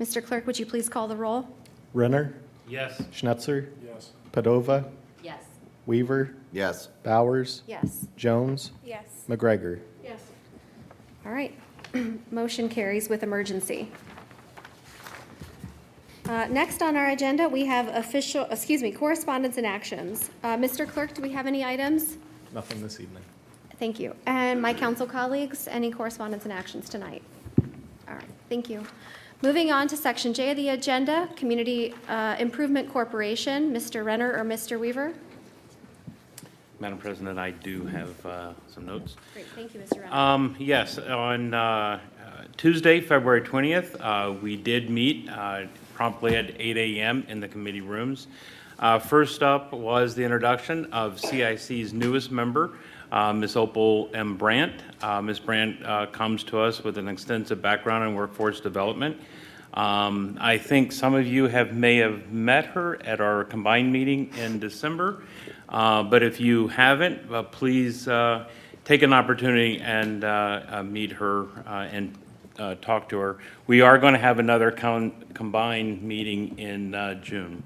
Mr. Clerk, would you please call the roll? Renner, Yes. Schnetzer, Yes. Padova, Yes. Weaver, Yes. Bowers, Yes. Jones, Yes. McGregor. Yes. All right. Motion carries with emergency. Next on our agenda, we have correspondence and actions. Mr. Clerk, do we have any items? Nothing this evening. Thank you. And my council colleagues, any correspondence and actions tonight? All right, thank you. Moving on to Section J of the agenda, Community Improvement Corporation, Mr. Renner or Mr. Weaver? Madam President, I do have some notes. Great, thank you, Mr. Renner. Yes, on Tuesday, February 20th, we did meet promptly at 8 a.m. in the committee rooms. First up was the introduction of CIC's newest member, Ms. Opal M. Brandt. Ms. Brandt comes to us with an extensive background in workforce development. I think some of you may have met her at our combined meeting in December, but if you haven't, please take an opportunity and meet her and talk to her. We are going to have another combined meeting in June.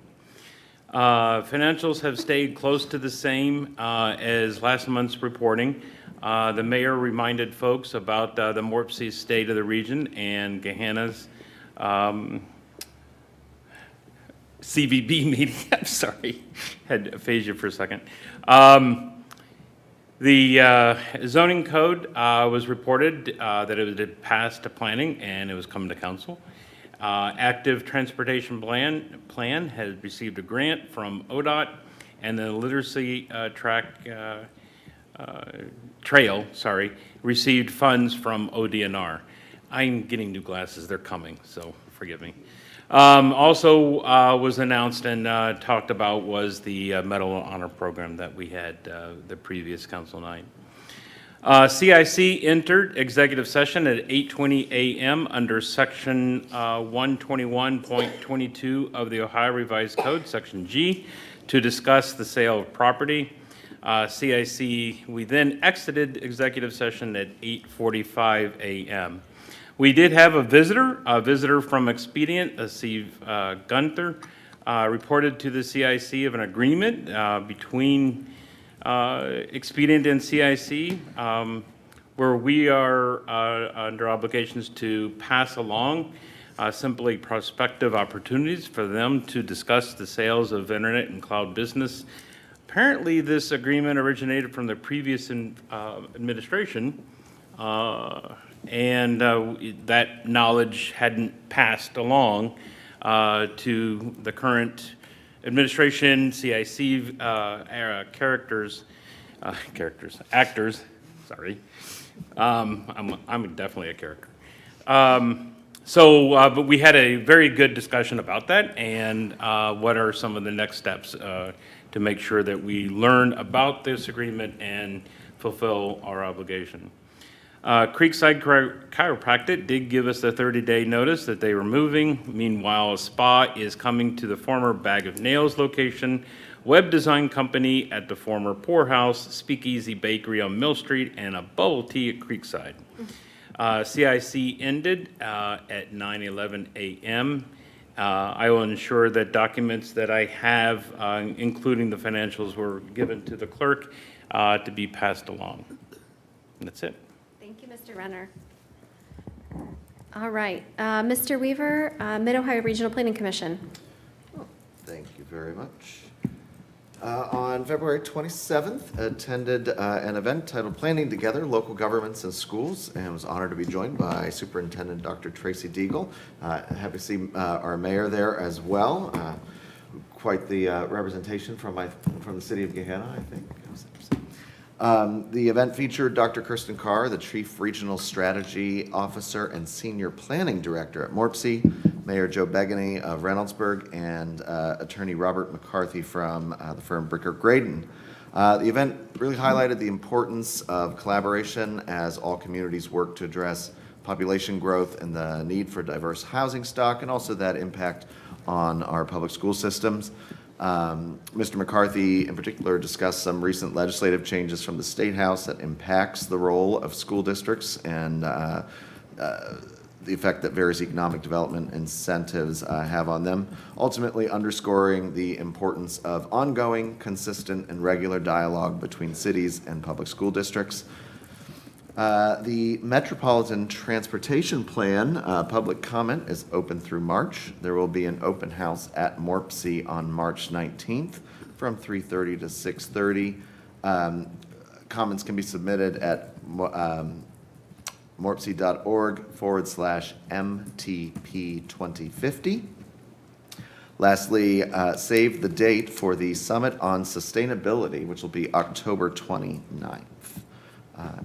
Financials have stayed close to the same as last month's reporting. The mayor reminded folks about the Morpsey state of the region and Gahanna's CVB meeting. I'm sorry, had aphasia for a second. The zoning code was reported that it had passed to planning and it was coming to council. Active transportation plan has received a grant from ODOT, and the literacy trail, received funds from ODNR. I'm getting new glasses, they're coming, so forgive me. Also was announced and talked about was the Medal of Honor program that we had the previous council night. CIC entered executive session at 8:20 a.m. under section 121.22 of the Ohio Revised Code, section G, to discuss the sale of property. CIC, we then exited executive session at 8:45 a.m. We did have a visitor from Expedient, Steve Gunther, reported to the CIC of an agreement between Expedient and CIC, where we are under obligations to pass along simply prospective opportunities for them to discuss the sales of internet and cloud business. Apparently, this agreement originated from the previous administration, and that knowledge hadn't passed along to the current administration, CIC actors. Sorry, I'm definitely a character. But we had a very good discussion about that, and what are some of the next steps to make sure that we learn about this agreement and fulfill our obligation. Creekside Chiropractic did give us a 30-day notice that they were moving. Meanwhile, a spa is coming to the former Bag of Nails location, web design company at the former Poorhouse, Speakeasy Bakery on Mill Street, and a bubble tea at Creekside. CIC ended at 9:11 a.m. I will ensure that documents that I have, including the financials, were given to the clerk to be passed along. And that's it. Thank you, Mr. Renner. All right, Mr. Weaver, Mid-Ohio Regional Planning Commission. Thank you very much. On February 27th, attended an event titled Planning Together, Local Governments and Schools, and was honored to be joined by Superintendent Dr. Tracy Deagle. Happy to see our mayor there as well. Quite the representation from the city of Gahanna, I think. The event featured Dr. Kirsten Carr, the Chief Regional Strategy Officer and Senior Planning Director at Morpsey, Mayor Joe Begany of Reynoldsburg, and Attorney Robert McCarthy from the firm Bricker Graydon. The event really highlighted the importance of collaboration as all communities work to address population growth and the need for diverse housing stock, and also that impact on our public school systems. Mr. McCarthy, in particular, discussed some recent legislative changes from the State House that impacts the role of school districts and the effect that various economic development incentives have on them, ultimately underscoring the importance of ongoing, consistent, and regular dialogue between cities and public school districts. The Metropolitan Transportation Plan public comment is open through March. There will be an open house at Morpsey on March 19th from 3:30 to 6:30. Comments can be submitted at morpsey.org/MTP2050. Lastly, save the date for the Summit on Sustainability, which will be October 29th.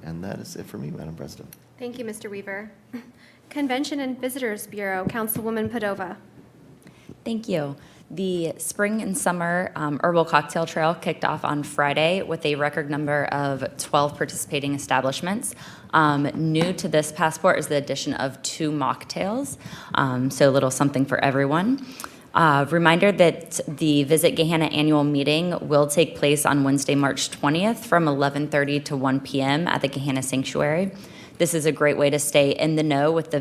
And that is it for me, Madam President. Thank you, Mr. Weaver. Convention and Visitors Bureau, Councilwoman Padova. Thank you. The spring and summer herbal cocktail trail kicked off on Friday with a record number of 12 participating establishments. New to this passport is the addition of 2 mocktails, so a little something for everyone. Reminder that the Visit Gahanna annual meeting will take place on Wednesday, March 20th from 11:30 to 1 p.m. at the Gahanna Sanctuary. this is a great way to stay in the know with the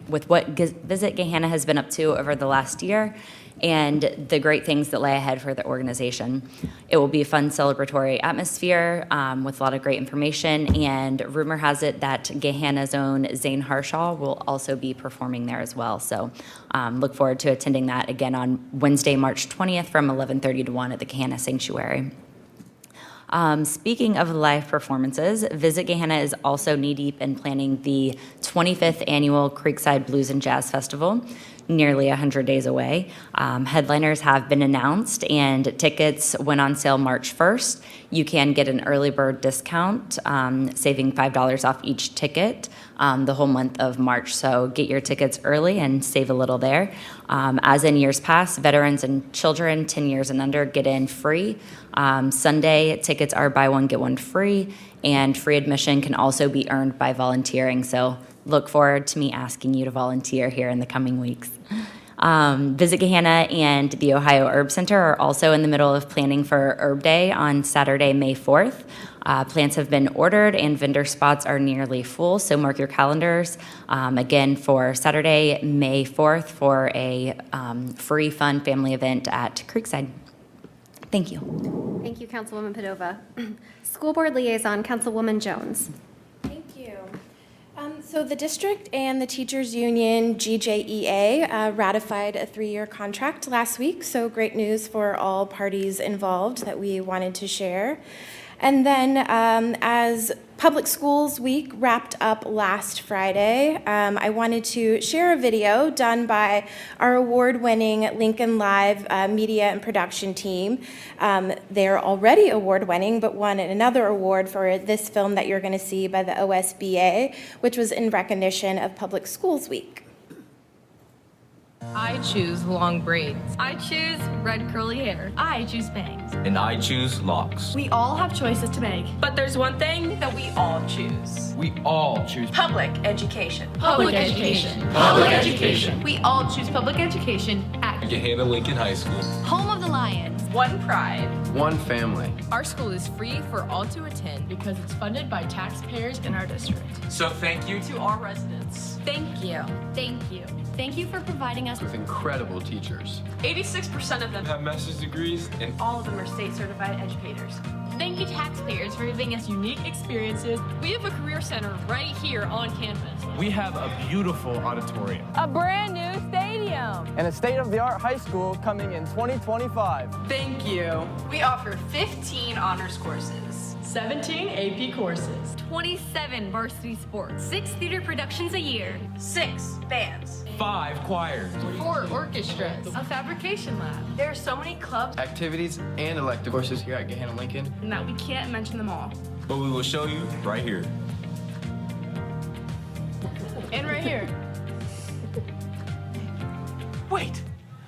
with what Visit Gahanna has been up to over the last year and the great things that lay ahead for the organization. It will be a fun celebratory atmosphere with a lot of great information, and rumor has it that Gahanna's own Zane Harshaw will also be performing there as well. So look forward to attending that again on Wednesday, March 20th from 11:30 to 1 at the Gahanna Sanctuary. Speaking of live performances, Visit Gahanna is also knee-deep in planning the 25th annual Creekside Blues and Jazz Festival, nearly 100 days away. Headliners have been announced, and tickets went on sale March 1st. You can get an early bird discount, saving $5 off each ticket the whole month of March. So get your tickets early and save a little there. As in years past, veterans and children 10 years and under get in free. Sunday tickets are buy one, get one free, and free admission can also be earned by volunteering. So look forward to me asking you to volunteer here in the coming weeks. Visit Gahanna and the Ohio Herb Center are also in the middle of planning for Herb Day on Saturday, May 4th. Plants have been ordered and vendor spots are nearly full, so mark your calendars again for Saturday, May 4th for a free, fun family event at Creekside. Thank you. Thank you, Councilwoman Padova. School Board Liaison, Councilwoman Jones. Thank you. So the district and the teachers union, GJEA, ratified a 3-year contract last week. So great news for all parties involved that we wanted to share. And then as Public Schools Week wrapped up last Friday, I wanted to share a video done by our award-winning Lincoln Live media and production team. They're already award-winning, but won another award for this film that you're going to see by the OSBA, which was in recognition of Public Schools Week. I choose long braids. I choose red curly hair. I choose bangs. And I choose locks. We all have choices to make, but there's one thing that we all choose. We all choose Public education. Public education. Public education. We all choose public education at Gahanna Lincoln High School. Home of the Lions. One pride. One family. Our school is free for all to attend because it's funded by taxpayers in our district. So thank you To our residents, thank you. Thank you. Thank you for providing us with incredible teachers. 86% of them Have master's degrees and all of them are state certified educators. Thank you, taxpayers, for giving us unique experiences. We have a career center right here on campus. we have a beautiful auditorium. A brand new stadium. And a state-of-the-art high school coming in 2025. Thank you. We offer 15 honors courses, 17 AP courses, 27 varsity sports, 6 theater productions a year, 6 bands, 5 choirs, 4 orchestras, a fabrication lab. There are so many clubs activities, and elective courses here at Gahanna Lincoln. and that we can't mention them all. But we will show you right here. And right here. Wait,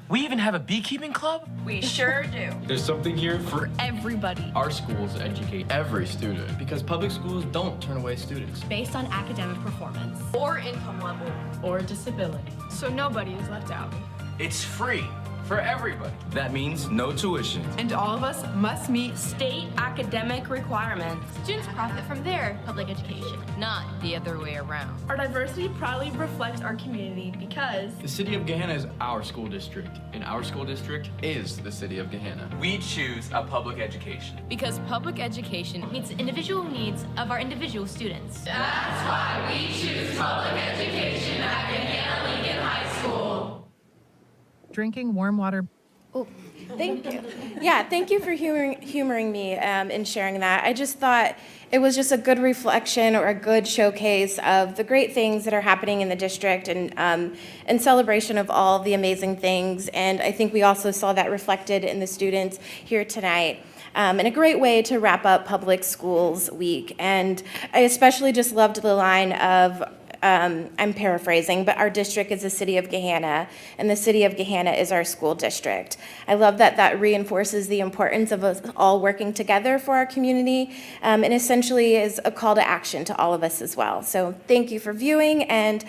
we even have a beekeeping club? We sure do. There's something here for Everybody. our schools educate every student because public schools don't turn away students. Based on academic performance, or income level, or disability. So nobody is left out. It's free for everybody. That means no tuition. And all of us must meet state academic requirements. Students profit from their public education, not the other way around. Our diversity proudly reflects our community because The city of Gahanna is our school district, and our school district is the city of Gahanna. We choose a public education. Because public education meets the individual needs of our individual students. That's why we choose public education at Gahanna Lincoln High School. Drinking warm water. Oh, thank you. Yeah, thank you for humoring me in sharing that. I just thought it was just a good reflection or a good showcase of the great things that are happening in the district and in celebration of all the amazing things. And I think we also saw that reflected in the students here tonight. And a great way to wrap up Public Schools Week. And I especially just loved the line of, I'm paraphrasing, but our district is the city of Gahanna, and the city of Gahanna is our school district. I love that that reinforces the importance of us all working together for our community, and essentially is a call to action to all of us as well. So thank you for viewing, and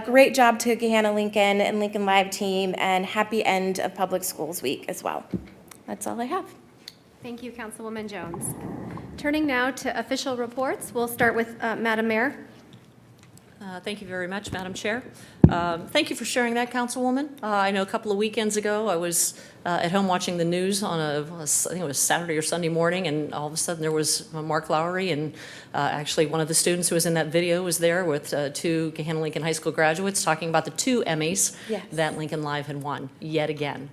great job to Gahanna Lincoln and Lincoln Live team, and happy end of Public Schools Week as well. That's all I have. Thank you, Councilwoman Jones. Turning now to official reports, we'll start with Madam Mayor. Thank you very much, Madam Chair. Thank you for sharing that, Councilwoman. I know a couple of weekends ago, I was at home watching the news on I think it was Saturday or Sunday morning, and all of a sudden there was Mark Lowry, and actually one of the students who was in that video was there with two Gahanna Lincoln High School graduates talking about the 2 Emmys Yes. that Lincoln Live had won yet again.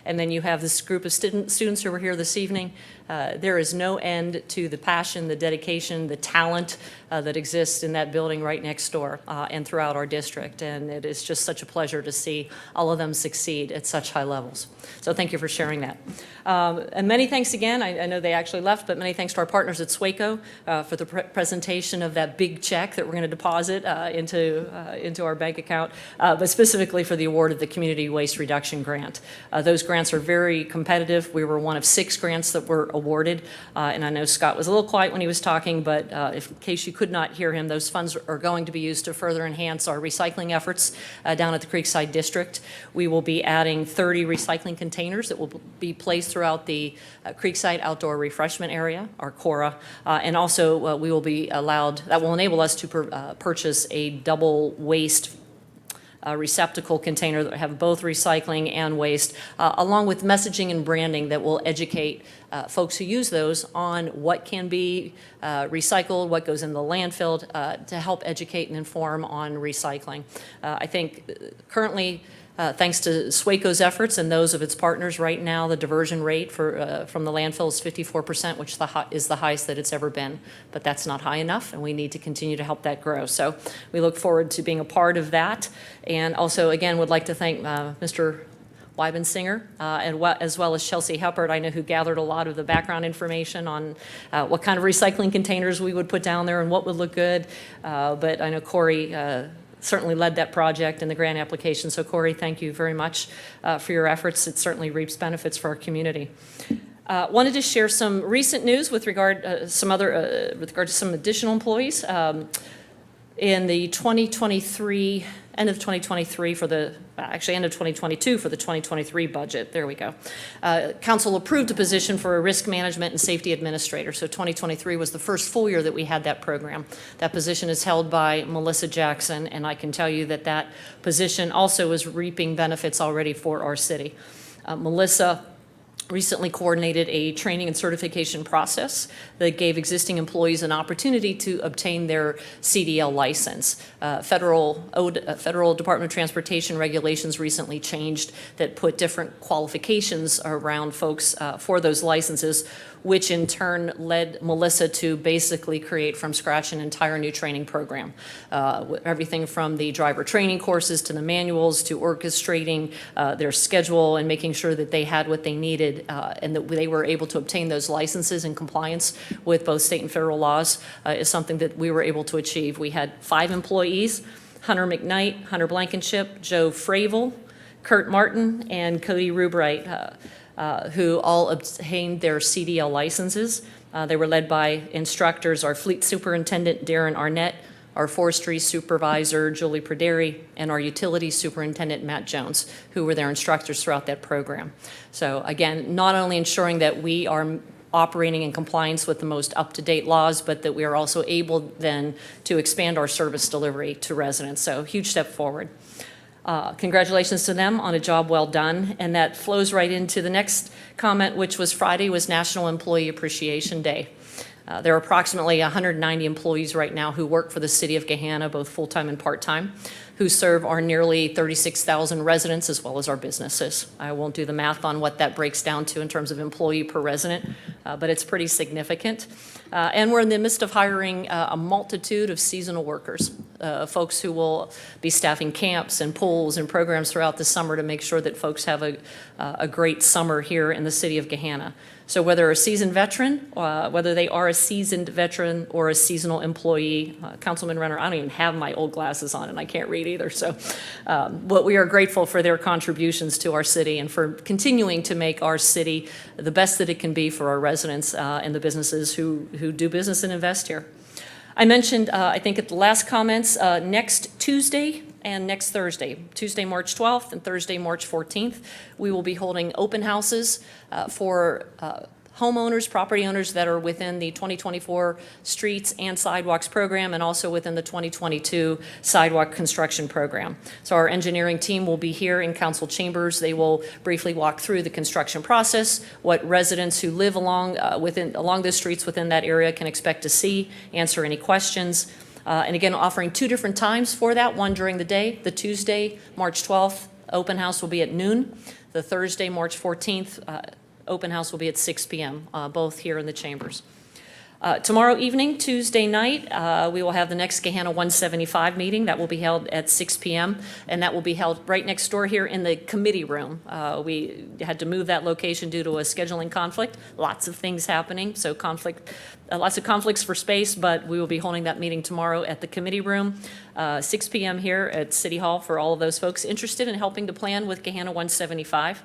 And then you have this group of students who were here this evening. There is no end to the passion, the dedication, the talent that exists in that building right next door and throughout our district. And it is just such a pleasure to see all of them succeed at such high levels. So thank you for sharing that. And many thanks again. I know they actually left, but many thanks to our partners at SWACO for the presentation of that big check that we're going to deposit into our bank account, but specifically for the award of the Community Waste Reduction Grant. Those grants are very competitive. We were one of 6 grants that were awarded, and I know Scott was a little quiet when he was talking, but in case you could not hear him, those funds are going to be used to further enhance our recycling efforts down at the Creekside District. We will be adding 30 recycling containers that will be placed throughout the Creekside Outdoor Refreshment Area, our CORA, and also we will be allowed, that will enable us to purchase a double waste receptacle container that have both recycling and waste, along with messaging and branding that will educate folks who use those on what can be recycled, what goes in the landfill, to help educate and inform on recycling. I think currently, thanks to SWACO's efforts and those of its partners, right now the diversion rate from the landfill is 54%, which is the highest that it's ever been. But that's not high enough, and we need to continue to help that grow. So we look forward to being a part of that. And also, again, would like to thank Mr. Weibensinger, as well as Chelsea Heppert, I know, who gathered a lot of the background information on what kind of recycling containers we would put down there and what would look good. But I know Corey certainly led that project and the grant application. So Corey, thank you very much for your efforts. It certainly reaps benefits for our community. Wanted to share some recent news with regard to some additional employees. In the 2023, end of 2023 for the, actually end of 2022 for the 2023 budget, there we go. Council approved a position for a risk management and safety administrator. So 2023 was the first full year that we had that program. That position is held by Melissa Jackson, and I can tell you that that position also is reaping benefits already for our city. Melissa recently coordinated a training and certification process that gave existing employees an opportunity to obtain their CDL license. Federal Department of Transportation regulations recently changed that put different qualifications around folks for those licenses, which in turn led Melissa to basically create from scratch an entire new training program. Everything from the driver training courses to the manuals to orchestrating their schedule and making sure that they had what they needed and that they were able to obtain those licenses in compliance with both state and federal laws is something that we were able to achieve. We had 5 employees, Hunter McKnight, Hunter Blankenship, Joe Fravel, Kurt Martin, and Cody Rubright, who all obtained their CDL licenses. They were led by instructors, our fleet superintendent, Darren Arnett, our forestry supervisor, Julie Perderi, and our utilities superintendent, Matt Jones, who were their instructors throughout that program. So again, not only ensuring that we are operating in compliance with the most up-to-date laws, but that we are also able then to expand our service delivery to residents. So huge step forward. Congratulations to them on a job well done. And that flows right into the next comment, which was Friday was National Employee Appreciation Day. There are approximately 190 employees right now who work for the city of Gahanna, both full-time and part-time, who serve our nearly 36,000 residents as well as our businesses. I won't do the math on what that breaks down to in terms of employee per resident, but it's pretty significant. And we're in the midst of hiring a multitude of seasonal workers, folks who will be staffing camps and pools and programs throughout the summer to make sure that folks have a great summer here in the city of Gahanna. So whether a seasoned veteran, whether they are a seasoned veteran or a seasonal employee, Councilman Renner, I don't even have my old glasses on and I can't read either. So but we are grateful for their contributions to our city and for continuing to make our city the best that it can be for our residents and the businesses who do business and invest here. I mentioned, I think at the last comments, next Tuesday and next Thursday, Tuesday, March 12th and Thursday, March 14th, we will be holding open houses for homeowners, property owners that are within the 2024 Streets and Sidewalks program and also within the 2022 Sidewalk Construction Program. So our engineering team will be here in council chambers. They will briefly walk through the construction process, what residents who live along the streets within that area can expect to see, answer any questions. And again, offering 2 different times for that, one during the day. The Tuesday, March 12th, open house will be at noon. The Thursday, March 14th, open house will be at 6 p.m., both here in the chambers. Tomorrow evening, Tuesday night, we will have the next Gahanna 175 meeting. That will be held at 6 p.m., and that will be held right next door here in the committee room. We had to move that location due to a scheduling conflict. Lots of things happening, so lots of conflicts for space, but we will be holding that meeting tomorrow at the committee room, 6 p.m. here at City Hall for all of those folks interested in helping to plan with Gahanna 175.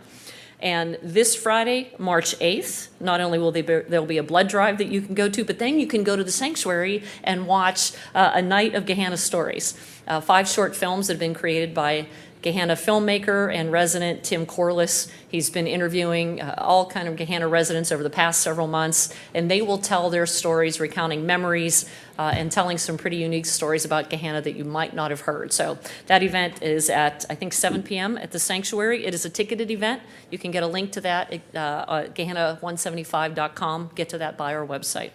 And this Friday, March 8th, not only will there'll be a blood drive that you can go to, but then you can go to the sanctuary and watch a night of Gahanna stories. 5 short films that have been created by Gahanna filmmaker and resident Tim Corliss. He's been interviewing all kind of Gahanna residents over the past several months, and they will tell their stories, recounting memories and telling some pretty unique stories about Gahanna that you might not have heard. So that event is at, I think, 7 p.m. at the Sanctuary. It is a ticketed event. You can get a link to that at Gahanna175.com. Get to that by our website.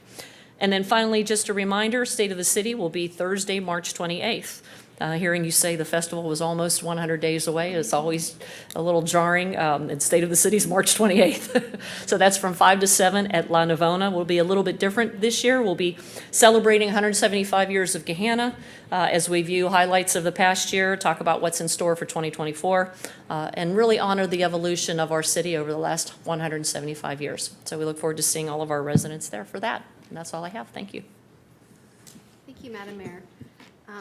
And then finally, just a reminder, State of the City will be Thursday, March 28th. Hearing you say the festival was almost 100 days away is always a little jarring. And State of the City's March 28th. So that's from 5 to 7 at La Navona. Will be a little bit different this year. We'll be celebrating 175 years of Gahanna as we view highlights of the past year, talk about what's in store for 2024, and really honor the evolution of our city over the last 175 years. So we look forward to seeing all of our residents there for that. And that's all I have. Thank you. Thank you, Madam Mayor.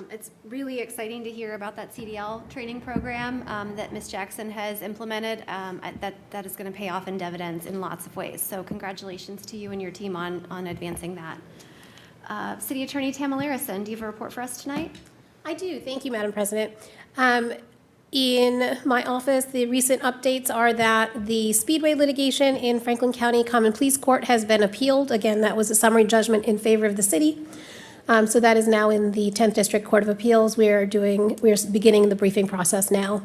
It's really exciting to hear about that CDL training program that Ms. Jackson has implemented. That is going to pay off in dividends in lots of ways. So congratulations to you and your team on advancing that. City Attorney Tamala Larison, do you have a report for us tonight? I do. Thank you, Madam President. In my office, the recent updates are that the Speedway litigation in Franklin County Common Pleas Court has been appealed. Again, that was a summary judgment in favor of the city. So that is now in the 10th District Court of Appeals. We are beginning the briefing process now.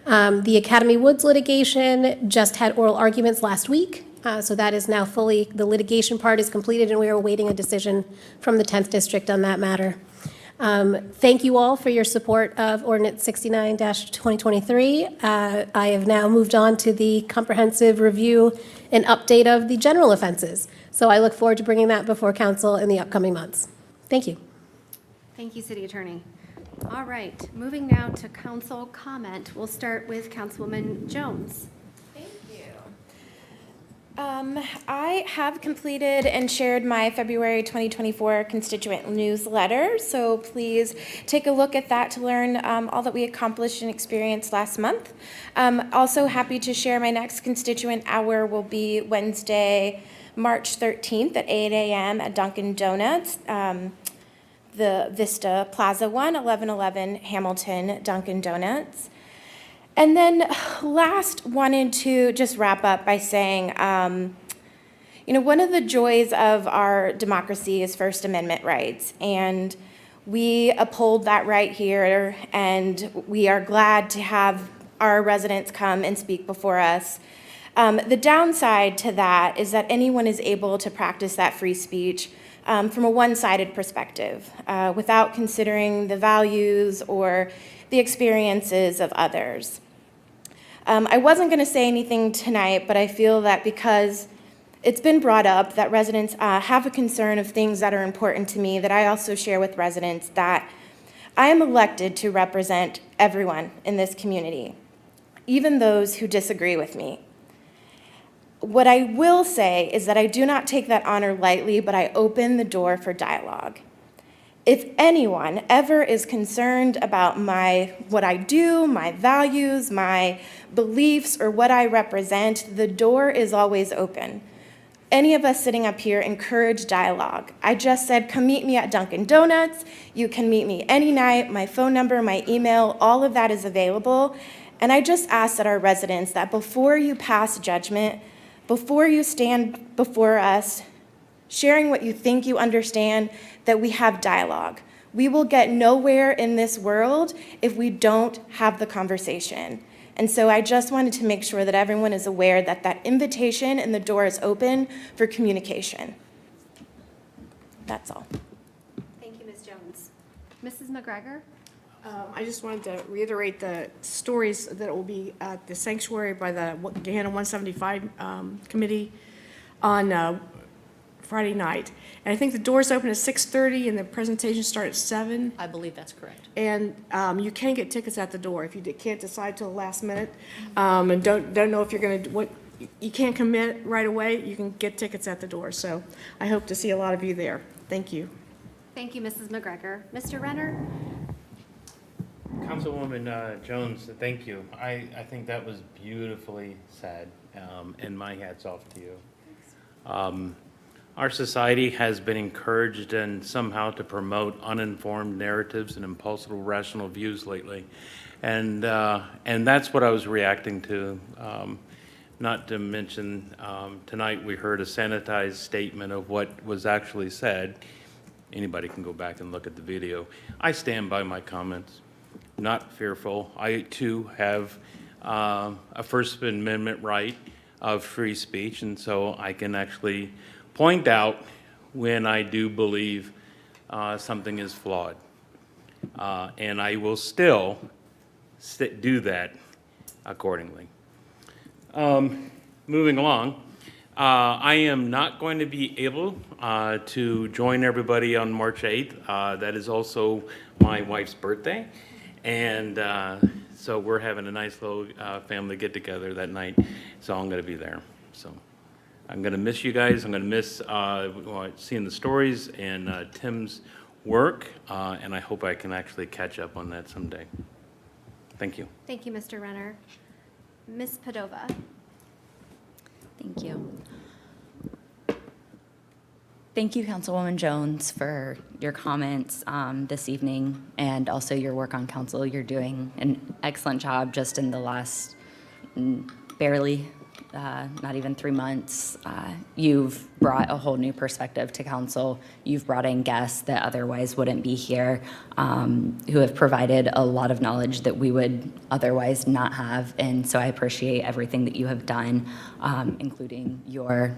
The Academy Woods litigation just had oral arguments last week. So that is now the litigation part is completed, and we are awaiting a decision from the 10th District on that matter. Thank you all for your support of Ordinance 69-2023. I have now moved on to the comprehensive review and update of the general offenses. So I look forward to bringing that before council in the upcoming months. Thank you. Thank you, City Attorney. All right, moving now to council comment. We'll start with Councilwoman Jones. Thank you. I have completed and shared my February 2024 constituent newsletter, so please take a look at that to learn all that we accomplished and experienced last month. Also happy to share my next constituent hour will be Wednesday, March 13th at 8 a.m. at Dunkin' Donuts, the Vista Plaza 1111 Hamilton Dunkin' Donuts. And then last, wanted to just wrap up by saying, one of the joys of our democracy is First Amendment rights, and we uphold that right here, and we are glad to have our residents come and speak before us. The downside to that is that anyone is able to practice that free speech from a one-sided perspective without considering the values or the experiences of others. I wasn't going to say anything tonight, but I feel that because it's been brought up that residents have a concern of things that are important to me, that I also share with residents that I am elected to represent everyone in this community, even those who disagree with me. What I will say is that I do not take that honor lightly, but I open the door for dialogue. If anyone ever is concerned about what I do, my values, my beliefs, or what I represent, the door is always open. Any of us sitting up here encourage dialogue. I just said, come meet me at Dunkin' Donuts. You can meet me any night. My phone number, my email, all of that is available. And I just ask that our residents that before you pass judgment, before you stand before us, sharing what you think you understand, that we have dialogue. We will get nowhere in this world if we don't have the conversation. And so I just wanted to make sure that everyone is aware that that invitation and the door is open for communication. That's all. Thank you, Ms. Jones. Mrs. McGregor? I just wanted to reiterate the stories that will be at the sanctuary by the Gahanna 175 committee on Friday night. And I think the doors open at 6:30 and the presentations start at 7. I believe that's correct. And you can get tickets at the door if you can't decide till the last minute and don't know if you're going to, you can't commit right away, you can get tickets at the door. So I hope to see a lot of you there. Thank you. Thank you, Mrs. McGregor. Mr. Renner? Councilwoman Jones, thank you. I think that was beautifully said, and my hat's off to you. Our society has been encouraged and somehow to promote uninformed narratives and impulsive rational views lately, and that's what I was reacting to. Not to mention, tonight we heard a sanitized statement of what was actually said. Anybody can go back and look at the video. I stand by my comments, not fearful. I too have a First Amendment right of free speech, and so I can actually point out when I do believe something is flawed. And I will still do that accordingly. Moving along, I am not going to be able to join everybody on March 8th. That is also my wife's birthday. And so we're having a nice little family get-together that night. So I'm going to be there. So I'm going to miss you guys. I'm going to miss seeing the stories and Tim's work. And I hope I can actually catch up on that someday. Thank you. Thank you, Mr. Renner. Ms. Padova? Thank you. Thank you, Councilwoman Jones, for your comments this evening and also your work on council. You're doing an excellent job just in the last barely, not even 3 months. You've brought a whole new perspective to council. You've brought in guests that otherwise wouldn't be here, who have provided a lot of knowledge that we would otherwise not have. And so I appreciate everything that you have done, including your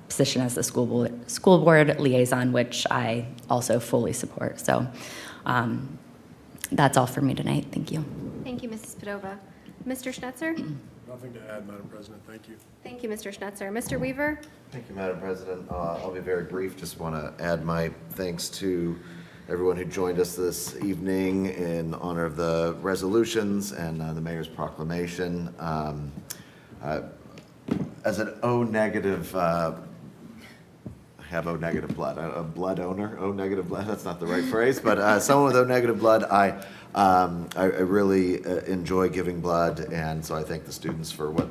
position as the school board liaison, which I also fully support. So that's all for me tonight. Thank you. Thank you, Mrs. Padova. Mr. Schnetzer? Nothing to add, Madam President. Thank you. Thank you, Mr. Schnetzer. Mr. Weaver? Thank you, Madam President. I'll be very brief. Just want to add my thanks to everyone who joined us this evening in honor of the resolutions and the mayor's proclamation. As an O-negative, I have O-negative blood, a blood owner, O-negative blood, that's not the right phrase, but someone with O-negative blood, I really enjoy giving blood, and so I thank the students for what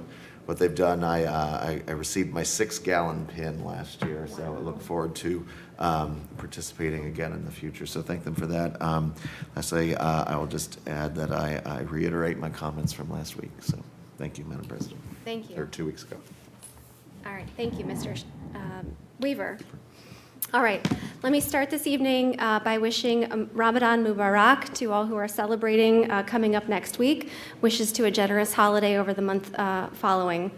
they've done. I received my 6-gallon pin last year, so I look forward to participating again in the future, so thank them for that. Lastly, I will just add that I reiterate my comments from last week, so thank you, Madam President. Thank you. Or 2 weeks ago. All right, thank you, Mr. Weaver. All right, let me start this evening by wishing Ramadan Mubarak to all who are celebrating coming up next week. Wishes to a generous holiday over the month following.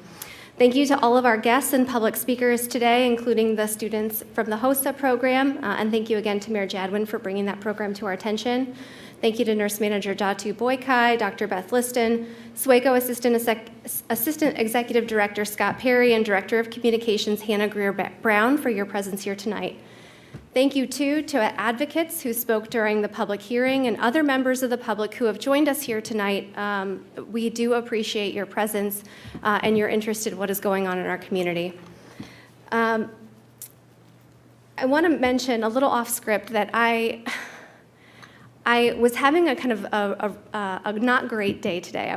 Thank you to all of our guests and public speakers today, including the students from the HOSA program, and thank you again to Mayor Jadwin for bringing that program to our attention. Thank you to Nurse Manager Datu Boykai, Dr. Beth Liston, SWACO Assistant Executive Director Scott Perry, and Director of Communications Hannah Greer-Brown for your presence here tonight. Thank you, too, to advocates who spoke during the public hearing and other members of the public who have joined us here tonight. We do appreciate your presence and your interest in what is going on in our community. I want to mention a little off script that I was having a kind of a not great day today.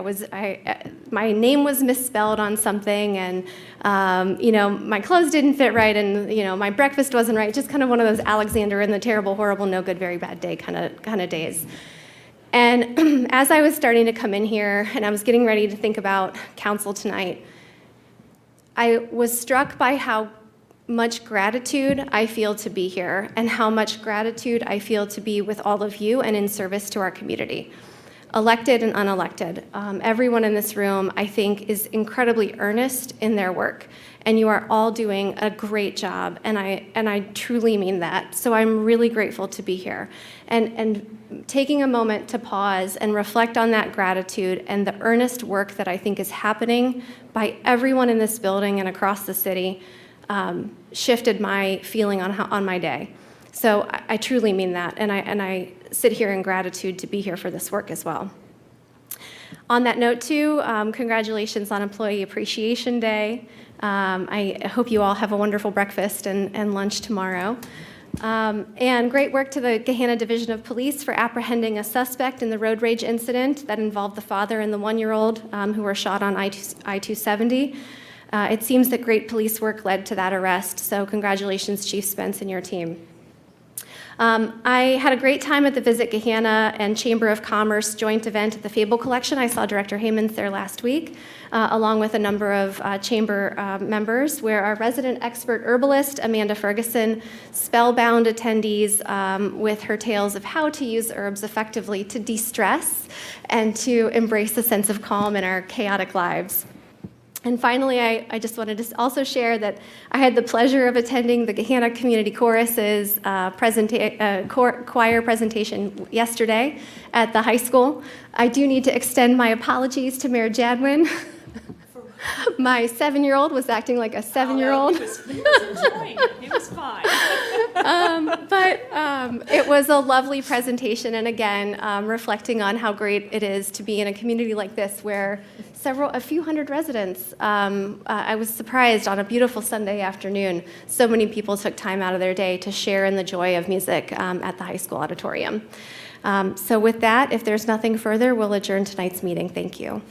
My name was misspelled on something, and my clothes didn't fit right, and my breakfast wasn't right. Just kind of one of those Alexander and the terrible, horrible, no good, very bad day kind of days. And as I was starting to come in here, and I was getting ready to think about council tonight, I was struck by how much gratitude I feel to be here and how much gratitude I feel to be with all of you and in service to our community, elected and unelected. Everyone in this room, I think, is incredibly earnest in their work, and you are all doing a great job, and I truly mean that. So I'm really grateful to be here. And taking a moment to pause and reflect on that gratitude and the earnest work that I think is happening by everyone in this building and across the city shifted my feeling on my day. So I truly mean that, and I sit here in gratitude to be here for this work as well. On that note, too, congratulations on Employee Appreciation Day. I hope you all have a wonderful breakfast and lunch tomorrow. And great work to the Gahanna Division of Police for apprehending a suspect in the road rage incident that involved the father and the 1-year-old who were shot on I-270. It seems that great police work led to that arrest, so congratulations, Chief Spence and your team. I had a great time at the Visit Gahanna and Chamber of Commerce joint event at the Fable Collection. I saw Director Haymans there last week, along with a number of chamber members, where our resident expert herbalist, Amanda Ferguson, spellbound attendees with her tales of how to use herbs effectively to de-stress and to embrace a sense of calm in our chaotic lives. And finally, I just wanted to also share that I had the pleasure of attending the Gahanna Community Chorus's choir presentation yesterday at the high school. I do need to extend my apologies to Mayor Jadwin. My 7-year-old was acting like a 7-year-old. He was enjoying it. He was fine. But it was a lovely presentation, and again, reflecting on how great it is to be in a community like this where a few hundred residents. I was surprised on a beautiful Sunday afternoon, so many people took time out of their day to share in the joy of music at the high school auditorium. So with that, if there's nothing further, we'll adjourn tonight's meeting. Thank you.